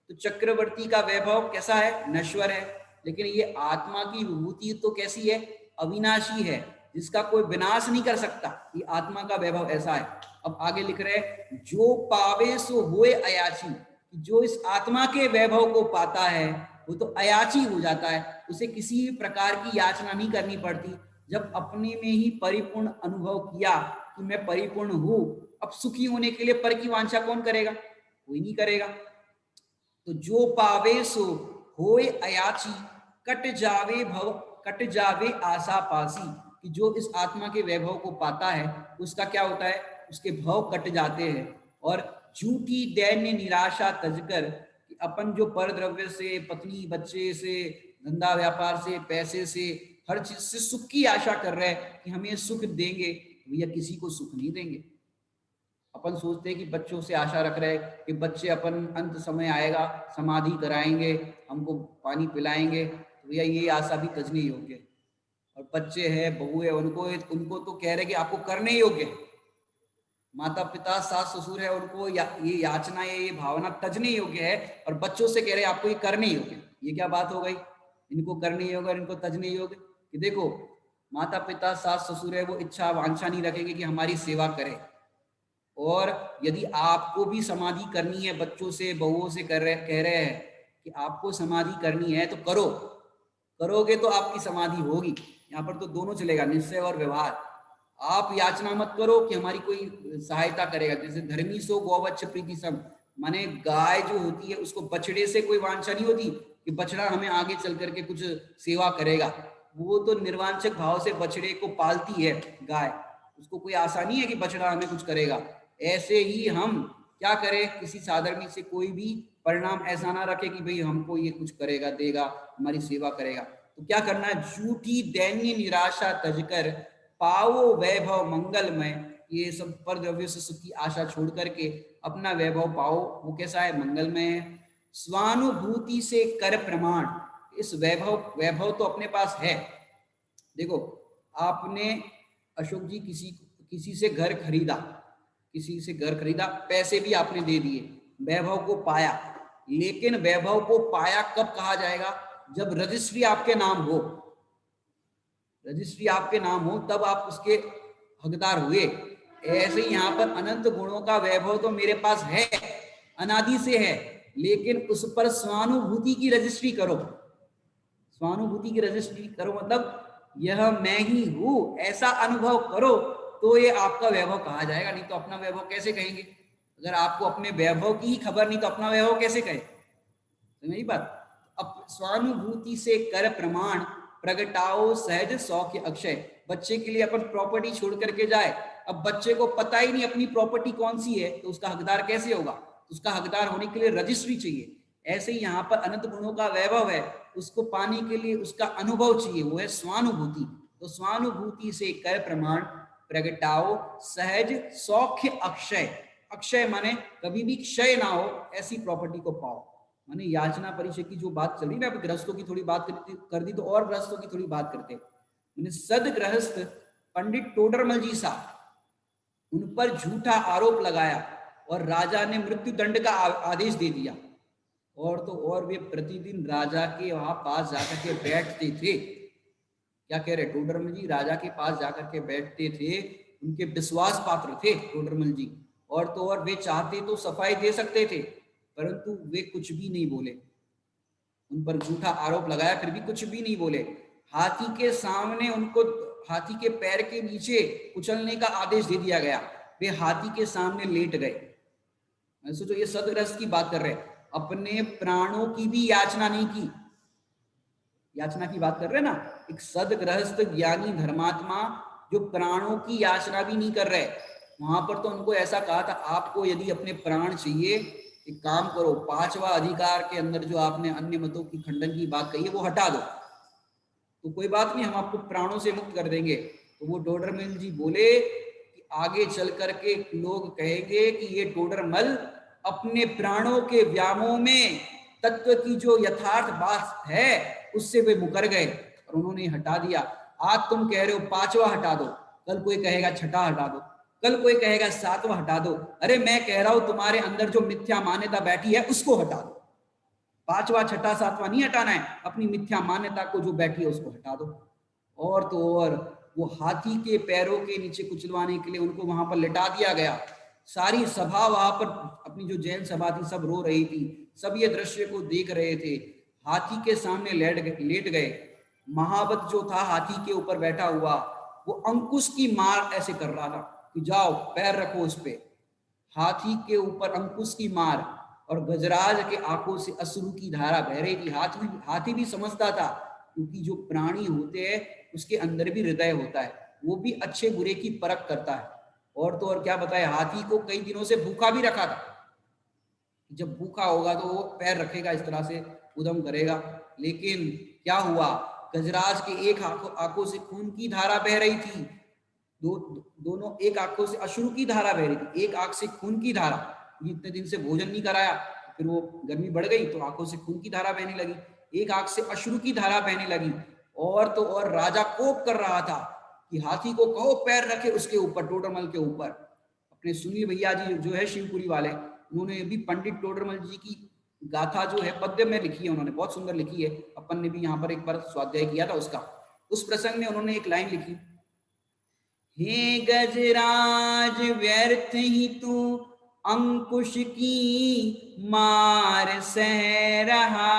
तो चक्रवर्ती का वैभव कैसा है? नश्वर है। लेकिन ये आत्मा की विभूति तो कैसी है? अविनाशी है, जिसका कोई विनाश नहीं कर सकता। ये आत्मा का वैभव ऐसा है। अब आगे लिख रहे हैं, जो पावे सो होए अयाची, जो इस आत्मा के वैभव को पाता है वो तो अयाची हो जाता है, उसे किसी भी प्रकार की याचना नहीं करनी पड़ती। जब अपने में ही परिपूर्ण अनुभव किया कि मैं परिपूर्ण हूं, अब सुखी होने के लिए पर की वांछा कौन करेगा? कोई नहीं करेगा। तो जो पावे सो होए अयाची, कट जावे आशा पासी, कि जो इस आत्मा के वैभव को पाता है उसका क्या होता है? उसके भव कट जाते हैं। और झूठी दैन्य निराशा तजकर, कि अपन जो पर द्रव्य से, पत्नी बच्चे से, धंधा व्यापार से, पैसे से, हर चीज से सुख की आशा कर रहे हैं कि हमें सुख देंगे, भैया किसी को सुख नहीं देंगे। अपन सोचते हैं कि बच्चों से आशा रख रहे हैं कि बच्चे अपन अंत समय आएगा समाधि कराएंगे, हमको पानी पिलाएंगे, तो भैया ये आशा भी तजने योग्य है। और बच्चे हैं, बहू है, उनको तो कह रहे कि आपको करने योग्य है। माता पिता सास ससुर है, उनको ये याचना है, ये भावना तजने योग्य है, और बच्चों से कह रहे आपको ये करने योग्य। ये क्या बात हो गई? इनको करने योग्य और इनको तजने योग्य। कि देखो, माता पिता सास ससुर है, वो इच्छा वांछा नहीं रखेंगे कि हमारी सेवा करें। और यदि आपको भी समाधि करनी है, बच्चों से बहुओं से कह रहे हैं कि आपको समाधि करनी है तो करो, करोगे तो आपकी समाधि होगी। यहाँ पर तो दोनों चलेगा, निश्चय और व्यवहार। आप याचना मत करो कि हमारी कोई सहायता करेगा। जैसे धर्मी सो गौवच्छ प्रीति सम, माने गाय जो होती है उसको बछड़े से कोई वांछा नहीं होती कि बछड़ा हमें आगे चल करके कुछ सेवा करेगा। वो तो निर्वांछक भाव से बछड़े को पालती है गाय, उसको कोई आशा नहीं है कि बछड़ा हमें कुछ करेगा। ऐसे ही हम क्या करें, किसी साधर्मी से कोई भी परिणाम ऐसा ना रखे कि भाई हमको ये कुछ करेगा, देगा, हमारी सेवा करेगा। तो क्या करना है? झूठी दैन्य निराशा तजकर पाओ वैभव मंगलमय, ये सब पर द्रव्य से सुख की आशा छोड़ करके अपना वैभव पाओ। वो कैसा है? मंगलमय है। स्वानुभूति से कर प्रमाण, इस वैभव तो अपने पास है। देखो, आपने अशोक जी किसी से घर खरीदा, पैसे भी आपने दे दिए, वैभव को पाया। लेकिन वैभव को पाया कब कहा जाएगा? जब रजिस्ट्री आपके नाम हो, तब आप उसके हकदार हुए। ऐसे ही यहाँ पर अनंत गुणों का वैभव तो मेरे पास है, अनादि से है, लेकिन उस पर स्वानुभूति की रजिस्ट्री करो। मतलब यह मैं ही हूं ऐसा अनुभव करो, तो ये आपका वैभव कहा जाएगा। नहीं तो अपना वैभव कैसे कहेंगे? अगर आपको अपने वैभव की ही खबर नहीं तो अपना वैभव कैसे कहे? समझी बात? अब स्वानुभूति से कर प्रमाण, प्रगटाओ सहज सौख्य अक्षय। बच्चे के लिए अपन प्रॉपर्टी छोड़ करके जाए, अब बच्चे को पता ही नहीं अपनी प्रॉपर्टी कौन सी है, तो उसका हकदार कैसे होगा? उसका हकदार होने के लिए रजिस्ट्री चाहिए। ऐसे ही यहाँ पर अनंत गुणों का वैभव है, उसको पाने के लिए उसका अनुभव चाहिए, वो है स्वानुभूति। तो स्वानुभूति से कर प्रमाण, प्रगटाओ सहज सौख्य अक्षय। अक्षय माने कभी भी क्षय ना हो, ऐसी प्रॉपर्टी को पाओ। माने याचना परिचय की जो बात चल रही ना, अब गृहस्थों की थोड़ी बात कर दी, तो और गृहस्थों की थोड़ी बात करते। मैंने सद गृहस्थ पंडित टोडरमल जी साहब, उन पर झूठा आरोप लगाया और राजा ने मृत्यु दंड का आदेश दे दिया। और तो और वे प्रतिदिन राजा के वहां पास जाकर के बैठते थे। क्या कह रहे? टोडरमल जी राजा के पास जाकर के बैठते थे, उनके विश्वास पात्र थे टोडरमल जी। और तो और वे चाहते तो सफाई दे सकते थे, परंतु वे कुछ भी नहीं बोले। उन पर झूठा आरोप लगाया, फिर भी कुछ भी नहीं बोले। हाथी के सामने उनको हाथी के पैर के नीचे कुचलने का आदेश दे दिया गया, वे हाथी के सामने लेट गए। सोचो, ये सदगृहस्थ की बात कर रहे हैं, अपने प्राणों की भी याचना नहीं की। याचना की बात कर रहे हैं ना, एक सदगृहस्थ ज्ञानी धर्मात्मा जो प्राणों की याचना भी नहीं कर रहे। वहां पर तो उनको ऐसा कहा था, आपको यदि अपने प्राण चाहिए, एक काम करो, 5वां अधिकार के अंदर जो आपने अन्य मतों की खंडन की बात कही है वो हटा दो, तो कोई बात नहीं, हम आपको प्राणों से मुक्त कर देंगे। तो वो डोडरमल जी बोले कि आगे चल करके लोग कहेंगे कि ये डोडरमल अपने प्राणों के व्यामों में तत्व की जो यथार्थ बात है उससे वे मुकर गए और उन्होंने हटा दिया। आज तुम कह रहे हो 5वां हटा दो, कल कोई कहेगा 6वां हटा दो, कल कोई कहेगा 7वां हटा दो। अरे मैं कह रहा हूं तुम्हारे अंदर जो मिथ्या मान्यता बैठी है उसको हटा दो। 5वां 6वां 7वां नहीं हटाना है, अपनी मिथ्या मान्यता को जो बैठी है उसको हटा दो। और तो और वो हाथी के पैरों के नीचे कुचलवाने के लिए उनको वहां पर लिटा दिया गया। सारी सभा वहां पर, अपनी जो जैन सभा थी, सब रो रही थी, सब ये दृश्य को देख रहे थे। हाथी के सामने लेट गए। महावत जो था हाथी के ऊपर बैठा हुआ, वो अंकुश की मार ऐसे कर रहा था कि जाओ पैर रखो उस पे। हाथी के ऊपर अंकुश की मार, और गजराज के आंखों से अश्रु की धारा बह रही थी। हाथी भी समझता था, क्योंकि जो प्राणी होते हैं उसके अंदर भी हृदय होता है, वो भी अच्छे बुरे की परख करता है। और तो और क्या बताए, हाथी को कई दिनों से भूखा भी रखा था, जब भूखा होगा तो वो पैर रखेगा, इस तरह से उदम करेगा। लेकिन क्या हुआ, गजराज के एक आंखों से खून की धारा बह रही थी, दोनों एक आंखों से अश्रु की धारा बह रही थी, एक आंख से खून की धारा। इतने दिन से भोजन नहीं कराया, फिर वो गर्मी बढ़ गई तो आंखों से खून की धारा बहने लगी, एक आंख से अश्रु की धारा बहने लगी। और तो और राजा कोप कर रहा था कि हाथी को कहो पैर रखे उसके ऊपर, टोडरमल के ऊपर। अपने सुनील भैया जी जो है शिवपुरी वाले, उन्होंने भी पंडित टोडरमल जी की गाथा जो है पद्य में लिखी है, उन्होंने बहुत सुंदर लिखी है। अपन ने भी यहाँ पर एक बार स्वाध्याय किया था उसका। उस प्रसंग में उन्होंने एक लाइन लिखी, हे गजराज व्यर्थ ही तू अंकुश की मार सह रहा,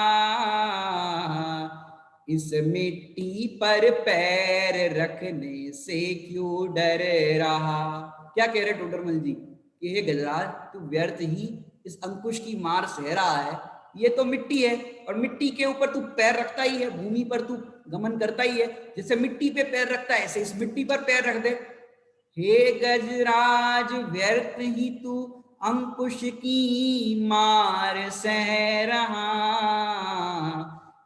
इस मिट्टी पर पैर रखने से क्यों डर रहा। क्या कह रहे टोडरमल जी कि हे गजराज, तू व्यर्थ ही इस अंकुश की मार सह रहा है, ये तो मिट्टी है और मिट्टी के ऊपर तू पैर रखता ही है, भूमि पर तू गमन करता ही है, जैसे मिट्टी पे पैर रखता है ऐसे इस मिट्टी पर पैर रख दे। हे गजराज व्यर्थ ही तू अंकुश की मार सह रहा,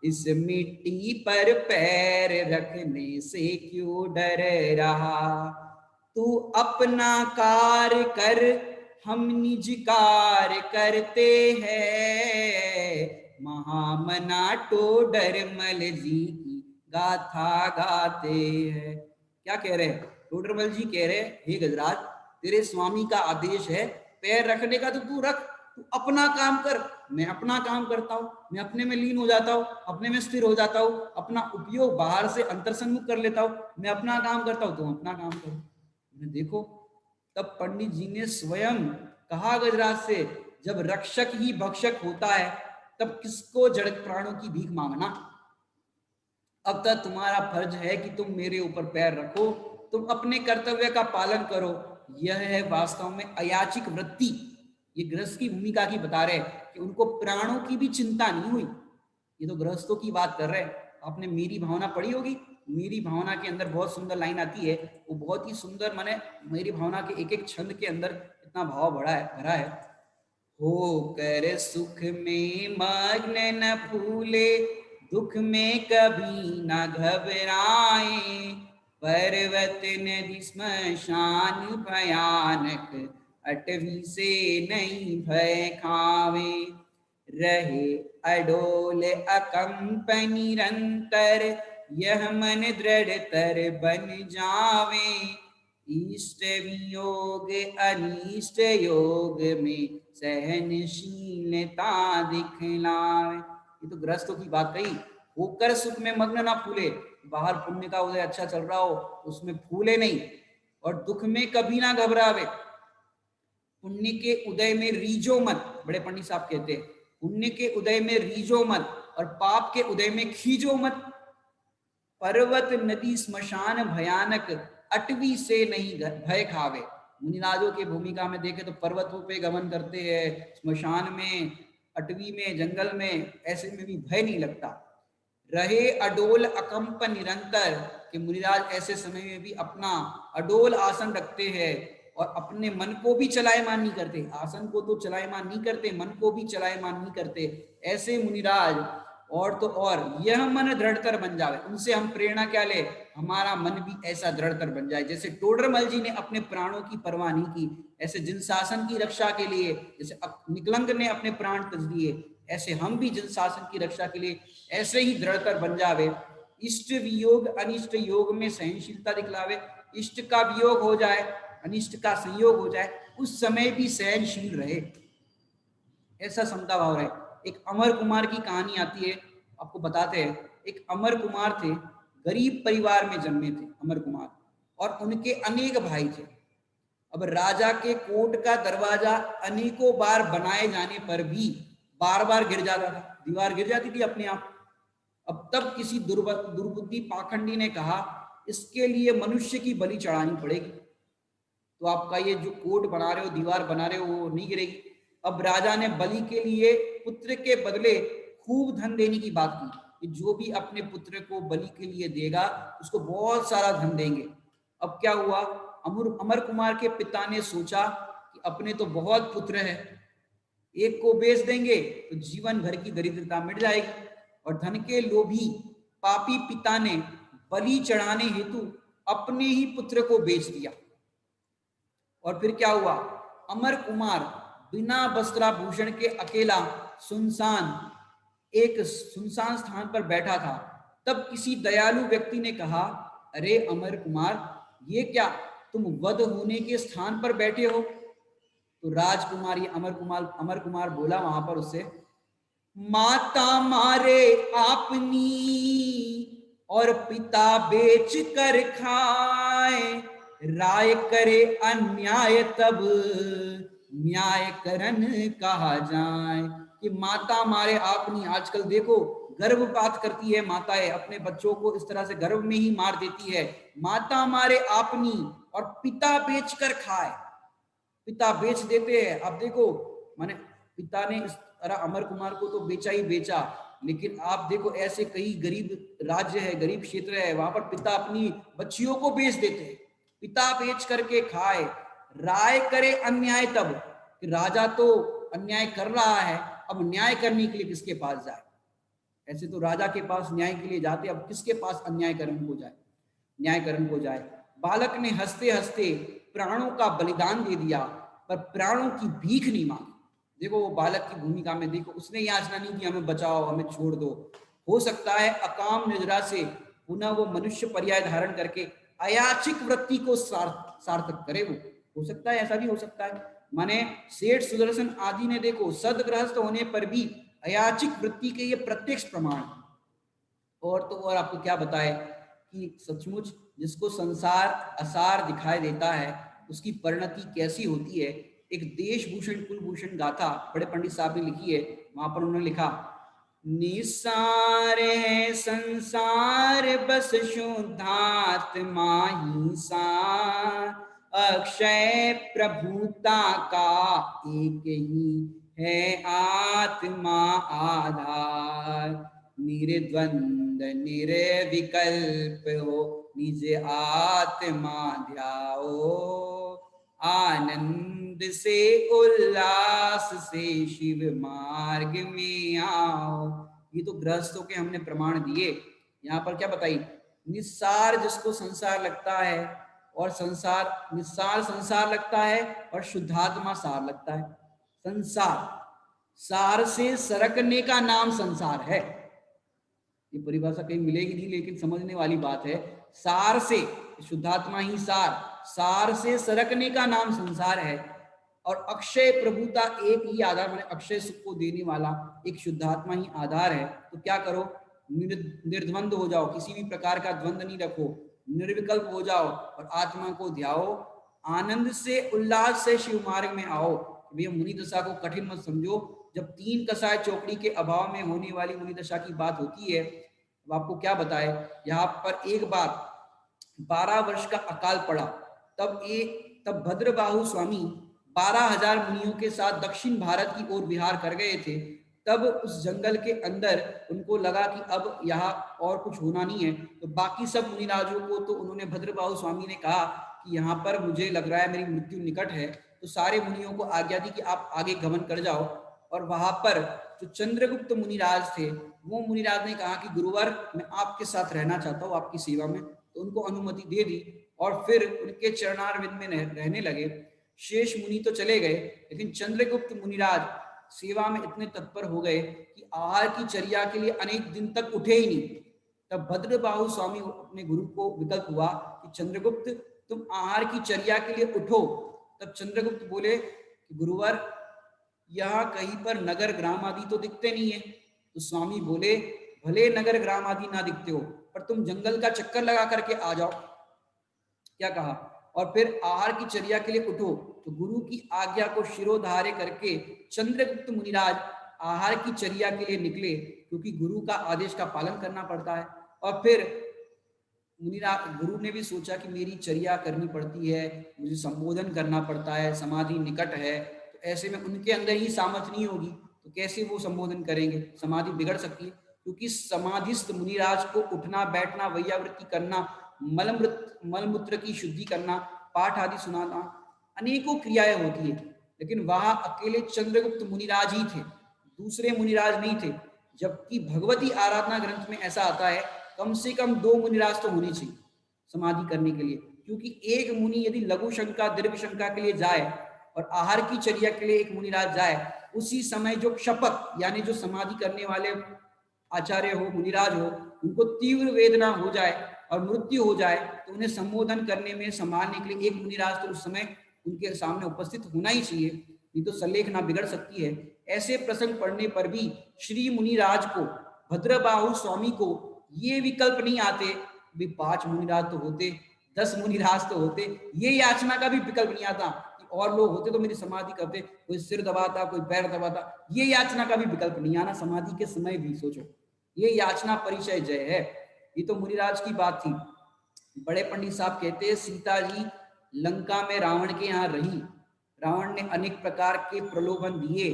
इस मिट्टी पर पैर रखने से क्यों डर रहा। तू अपना कार्य कर, हम निज कार्य करते हैं, महामना टोडरमल जी की गाथा गाते हैं। क्या कह रहे हैं टोडरमल जी, कह रहे हैं हे गजराज, तेरे स्वामी का आदेश है पैर रखने का तो तू रख, तू अपना काम कर, मैं अपना काम करता हूँ, मैं अपने में लीन हो जाता हूँ, अपने में स्थिर हो जाता हूँ, अपना उपयोग बाहर से अंतर्सन्मुख कर लेता हूँ, मैं अपना काम करता हूँ, तुम अपना काम करो। देखो तब पंडित जी ने स्वयं कहा गजराज से, जब रक्षक ही भक्षक होता है तब किसको जड़ प्राणों की भीख मांगना। अब तक तुम्हारा फर्ज है कि तुम मेरे ऊपर पैर रखो, तुम अपने कर्तव्य का पालन करो। यह है वास्तव में अयाचिक वृत्ति। ये गृहस्थ की भूमिका की बता रहे कि उनको प्राणों की भी चिंता नहीं हुई। ये तो गृहस्थों की बात कर रहे हैं। आपने मेरी भावना पढ़ी होगी, मेरी भावना के अंदर बहुत सुंदर लाइन आती है, वो बहुत ही सुंदर, माने मेरी भावना के एक एक छंद के अंदर इतना भाव भरा है। हो कर सुख में मग्न न फूले, दुख में कभी न घबराए, पर्वत नदी श्मशान भयानक, अटवी से नहीं भय खावे, रहे अडोल अकंप निरंतर, यह मन दृढ़तर बन जावे, इष्ट वियोग अनिष्ट योग में सहनशीलता दिखलावे। ये तो गृहस्थों की बात कही। होकर सुख में मग्न ना फूले, बाहर पुण्य का उदय अच्छा चल रहा हो उसमें फूले नहीं, और दुख में कभी ना घबरावे। पुण्य के उदय में रीझो मत, बड़े पंडित साहब कहते हैं, पुण्य के उदय में रीझो मत और पाप के उदय में खींचो मत। पर्वत नदी श्मशान भयानक, अटवी से नहीं भय खावे। मुनिराजों की भूमिका में देखे तो पर्वतों पे गमन करते हैं, श्मशान में, अटवी में, जंगल में, ऐसे में भी भय नहीं लगता। रहे अडोल अकंप निरंतर, कि मुनिराज ऐसे समय में भी अपना अडोल आसन रखते हैं और अपने मन को भी चलायमान नहीं करते, आसन को तो चलायमान नहीं करते, मन को भी चलायमान नहीं करते, ऐसे मुनिराज और तो और यह मन दृढ़तर बन जाए। उनसे हम प्रेरणा क्या ले, हमारा मन भी ऐसा दृढ़तर बन जाए। जैसे टोडरमल जी ने अपने प्राणों की परवाह नहीं की, ऐसे जिन शासन की रक्षा के लिए जैसे निकलंग ने अपने प्राण तज दिए, ऐसे हम भी जिन शासन की रक्षा के लिए ऐसे ही दृढ़तर बन जावे। इष्ट वियोग अनिष्ट योग में सहनशीलता दिखलावे, इष्ट का वियोग हो जाए, अनिष्ट का संयोग हो जाए, उस समय भी सहनशील रहे, ऐसा समता भाव रहे। एक अमर कुमार की कहानी आती है, आपको बताते हैं। एक अमर कुमार थे, गरीब परिवार में जन्मे थे अमर कुमार, और उनके अनेक भाई थे। अब राजा के कोर्ट का दरवाजा अनेकों बार बनाए जाने पर भी बार बार गिर जाता था, दीवार गिर जाती थी अपने आप। अब तब किसी दुर्बुद्धि पाखंडी ने कहा, इसके लिए मनुष्य की बलि चढ़ानी पड़ेगी, तो आपका ये जो कोर्ट बना रहे हो, दीवार बना रहे हो, वो नहीं गिरेगी। अब राजा ने बलि के लिए पुत्र के बदले खूब धन देने की बात की, कि जो भी अपने पुत्र को बलि के लिए देगा उसको बहुत सारा धन देंगे। अब क्या हुआ, अमर कुमार के पिता ने सोचा कि अपने तो बहुत पुत्र है, एक को बेच देंगे तो जीवन भर की दरिद्रता मिट जाएगी। और धन के लोभी पापी पिता ने बलि चढ़ाने हेतु अपने ही पुत्र को बेच दिया। और फिर क्या हुआ, अमर कुमार बिना वस्त्राभूषण के अकेला एक सुनसान स्थान पर बैठा था। तब किसी दयालु व्यक्ति ने कहा, अरे अमर कुमार, ये क्या, तुम वध होने के स्थान पर बैठे हो? तो राजकुमार, ये अमर कुमार बोला वहां पर उससे, माता मारे आपनी और पिता बेच कर खाए, राय करे अन्याय तब न्याय करन कहा जाए। कि माता मारे आपनी, आजकल देखो गर्भपात करती है माताएं, अपने बच्चों को इस तरह से गर्भ में ही मार देती है। माता मारे आपनी और पिता बेच कर खाए, पिता बेच देते हैं। अब देखो, माने पिता ने इस तरह अमर कुमार को तो बेचा ही बेचा, लेकिन आप देखो ऐसे कई गरीब राज्य है, गरीब क्षेत्र है, वहां पर पिता अपनी बच्चियों को बेच देते हैं। पिता बेच करके खाए, राय करे अन्याय तब, कि राजा तो अन्याय कर रहा है, अब न्याय करने के लिए किसके पास जाए? ऐसे तो राजा के पास न्याय के लिए जाते, अब किसके पास अन्यायकरण को जाए, न्यायकरण को जाए। बालक ने हंसते हंसते प्राणों का बलिदान दे दिया, पर प्राणों की भीख नहीं मांगी। देखो वो बालक की भूमिका में देखो, उसने याचना नहीं की हमें बचाओ, हमें छोड़ दो। हो सकता है अकाम निद्रा से पुनः वो मनुष्य पर्याय धारण करके अयाचिक वृत्ति को सार्थक करे। वो हो सकता है, ऐसा भी हो सकता है। माने सेठ सुदर्शन आदि ने देखो सदगृहस्थ होने पर भी अयाचिक वृत्ति के ये प्रत्यक्ष प्रमाण। और तो और आपको क्या बताए कि सचमुच जिसको संसार असार दिखाई देता है उसकी परिणति कैसी होती है। एक देशभूषण कुलभूषण गाथा बड़े पंडित साहब ने लिखी है, वहां पर उन्होंने लिखा, निसार है संसार बस शुद्धात्मा ही सार, अक्षय प्रभुता का एक ही है आत्मा आधार, निर्द्वंद निर्विकल्प हो निज आत्मा ध्याओ, आनंद से उल्लास से शिव मार्ग में आओ। ये तो गृहस्थों के हमने प्रमाण दिए। यहाँ पर क्या बताई, निस्सार जिसको संसार लगता है, और निस्सार संसार लगता है, और शुद्धात्मा सार लगता है। संसार, सार से सरकने का नाम संसार है। ये परिभाषा कहीं मिलेगी नहीं, लेकिन समझने वाली बात है। सार से, शुद्धात्मा ही सार, सार से सरकने का नाम संसार है। और अक्षय प्रभुता एक ही आधार, माने अक्षय सुख को देने वाला एक शुद्धात्मा ही आधार है। तो क्या करो, निर्द्वंद हो जाओ, किसी भी प्रकार का द्वंद नहीं रखो, निर्विकल्प हो जाओ और आत्मा को ध्याओ, आनंद से उल्लास से शिव मार्ग में आओ। भैया मुनि दशा को कठिन मत समझो। जब तीन कसाय चौकड़ी के अभाव में होने वाली मुनि दशा की बात होती है, अब आपको क्या बताए, यहाँ पर एक बार 12 वर्ष का अकाल पड़ा, तब भद्रबाहु स्वामी 12,000 मुनियों के साथ दक्षिण भारत की ओर विहार कर गए थे। तब उस जंगल के अंदर उनको लगा कि अब यहाँ और कुछ होना नहीं है, तो बाकी सब मुनिराजों को तो उन्होंने, भद्रबाहु स्वामी ने कहा कि यहाँ पर मुझे लग रहा है मेरी मृत्यु निकट है, तो सारे मुनियों को आज्ञा दी कि आप आगे गमन कर जाओ। और वहां पर जो चंद्रगुप्त मुनिराज थे, वो मुनिराज ने कहा कि गुरुवर मैं आपके साथ रहना चाहता हूँ, आपकी सेवा में, तो उनको अनुमति दे दी और फिर उनके चरणारविंद में रहने लगे। शेष मुनि तो चले गए, लेकिन चंद्रगुप्त मुनिराज सेवा में इतने तत्पर हो गए कि आहार की चर्या के लिए अनेक दिन तक उठे ही नहीं। तब भद्रबाहु स्वामी अपने गुरु को विकल्प हुआ कि चंद्रगुप्त तुम आहार की चर्या के लिए उठो। तब चंद्रगुप्त बोले कि गुरुवर यहाँ कहीं पर नगर ग्राम आदि तो दिखते नहीं है। तो स्वामी बोले भले नगर ग्राम आदि ना दिखते हो, पर तुम जंगल का चक्कर लगा करके आ जाओ। क्या कहा, और फिर आहार की चर्या के लिए उठो। तो गुरु की आज्ञा को शिरोधार्य करके चंद्रगुप्त मुनिराज आहार की चर्या के लिए निकले, क्योंकि गुरु का आदेश का पालन करना पड़ता है। और फिर गुरु ने भी सोचा कि मेरी चर्या करनी पड़ती है, मुझे संबोधन करना पड़ता है, समाधि निकट है, तो ऐसे में उनके अंदर ही सामर्थ्य नहीं होगी तो कैसे वो संबोधन करेंगे, समाधि बिगड़ सकती है। क्योंकि समाधिस्थ मुनिराज को उठना बैठना, वैयावृत्ति करना, मलमूत्र की शुद्धि करना, पाठ आदि सुनाना, अनेकों क्रियाएं होती है। लेकिन वहां अकेले चंद्रगुप्त मुनिराज ही थे, दूसरे मुनिराज नहीं थे। जबकि भगवती आराधना ग्रंथ में ऐसा आता है कम से कम 2 मुनिराज तो होने चाहिए समाधि करने के लिए। क्योंकि एक मुनि यदि लघु शंका दीर्घ शंका के लिए जाए और आहार की चर्या के लिए एक मुनिराज जाए, उसी समय जो क्षपक यानी जो समाधि करने वाले आचार्य हो, मुनिराज हो, उनको तीव्र वेदना हो जाए और मृत्यु हो जाए, तो उन्हें संबोधन करने में संभालने के लिए एक मुनिराज तो उस समय उनके सामने उपस्थित होना ही चाहिए, नहीं तो सल्लेखना बिगड़ सकती है। ऐसे प्रसंग पढ़ने पर भी श्री मुनिराज को, भद्रबाहु स्वामी को ये विकल्प नहीं आते भी 5 मुनिराज तो होते, 10 मुनिराज तो होते, ये याचना का भी विकल्प नहीं आता कि और लोग होते तो मेरी समाधि करते, कोई सिर दबाता, कोई पैर दबाता, ये याचना का भी विकल्प नहीं आना समाधि के समय भी। सोचो, ये याचना परिचय जय है। ये तो मुनिराज की बात थी। बड़े पंडित साहब कहते हैं सीता जी लंका में रावण के यहाँ रही, रावण ने अनेक प्रकार के प्रलोभन दिए,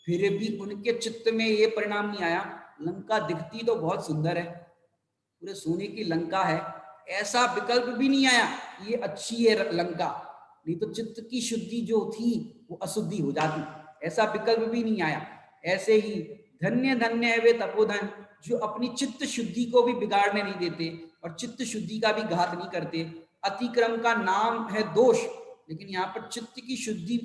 फिर भी उनके चित्त में ये परिणाम नहीं आया, लंका दिखती तो बहुत सुंदर है, पूरे सोने की लंका है, ऐसा विकल्प भी नहीं आया ये अच्छी है लंका, नहीं तो चित्त की शुद्धि जो थी वो अशुद्धि हो जाती, ऐसा विकल्प भी नहीं आया। ऐसे ही धन्य धन्य है वे तपोधन जो अपनी चित्त शुद्धि को भी बिगाड़ने नहीं देते और चित्त शुद्धि का भी घात नहीं करते। अतिक्रम का नाम है दोष, लेकिन यहाँ पर चित्त की शुद्धि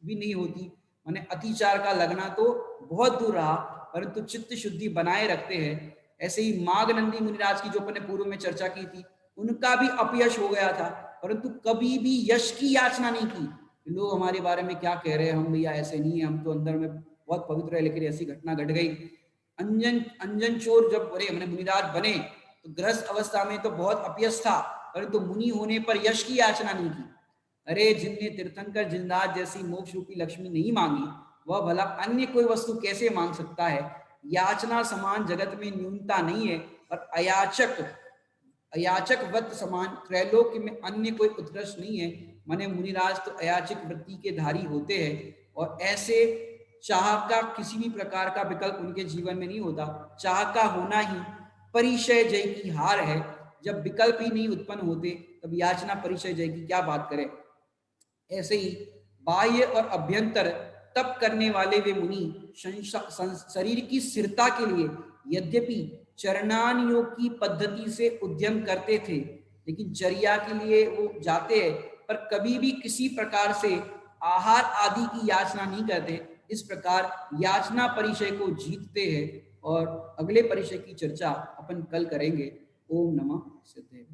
भी नहीं होती, माने अतिचार का लगना तो बहुत दूर रहा, परंतु चित्त शुद्धि बनाए रखते हैं। ऐसे ही माघनंदी मुनिराज की जो अपन ने पूर्व में चर्चा की थी, उनका भी अपयश हो गया था, परंतु कभी भी यश की याचना नहीं की। लोग हमारे बारे में क्या कह रहे हैं, हम भैया ऐसे नहीं है, हम तो अंदर में बहुत पवित्र है, लेकिन ऐसी घटना घट गई। अंजन चोर जब बड़े हमने मुनिराज बने तो गृहस्थ अवस्था में तो बहुत अपयश था, परंतु मुनि होने पर यश की याचना नहीं की। अरे जिनने तीर्थंकर जिंदाज जैसी मोक्ष रूपी लक्ष्मी नहीं मांगी, वह भला अन्य कोई वस्तु कैसे मांग सकता है। याचना समान जगत में न्यूनता नहीं है, और अयाचक वत समान त्रैलोक्य में अन्य कोई उत्कृष्ट नहीं है। माने मुनिराज तो अयाचिक वृत्ति के धारी होते हैं, और ऐसे चाह का किसी भी प्रकार का विकल्प उनके जीवन में नहीं होता। चाह का होना ही परिचय जय की हार है। जब विकल्प ही नहीं उत्पन्न होते तब याचना परिचय जय की क्या बात करें। ऐसे ही बाह्य और अभ्यंतर तप करने वाले वे मुनि शरीर की स्थिरता के लिए यद्यपि चरणान योग की पद्धति से उद्यम करते थे, लेकिन चर्या के लिए वो जाते हैं, पर कभी भी किसी प्रकार से आहार आदि की याचना नहीं करते। इस प्रकार याचना परिचय को जीतते हैं, और अगले परिचय की चर्चा अपन कल करेंगे। ओम नमः सिद्धे।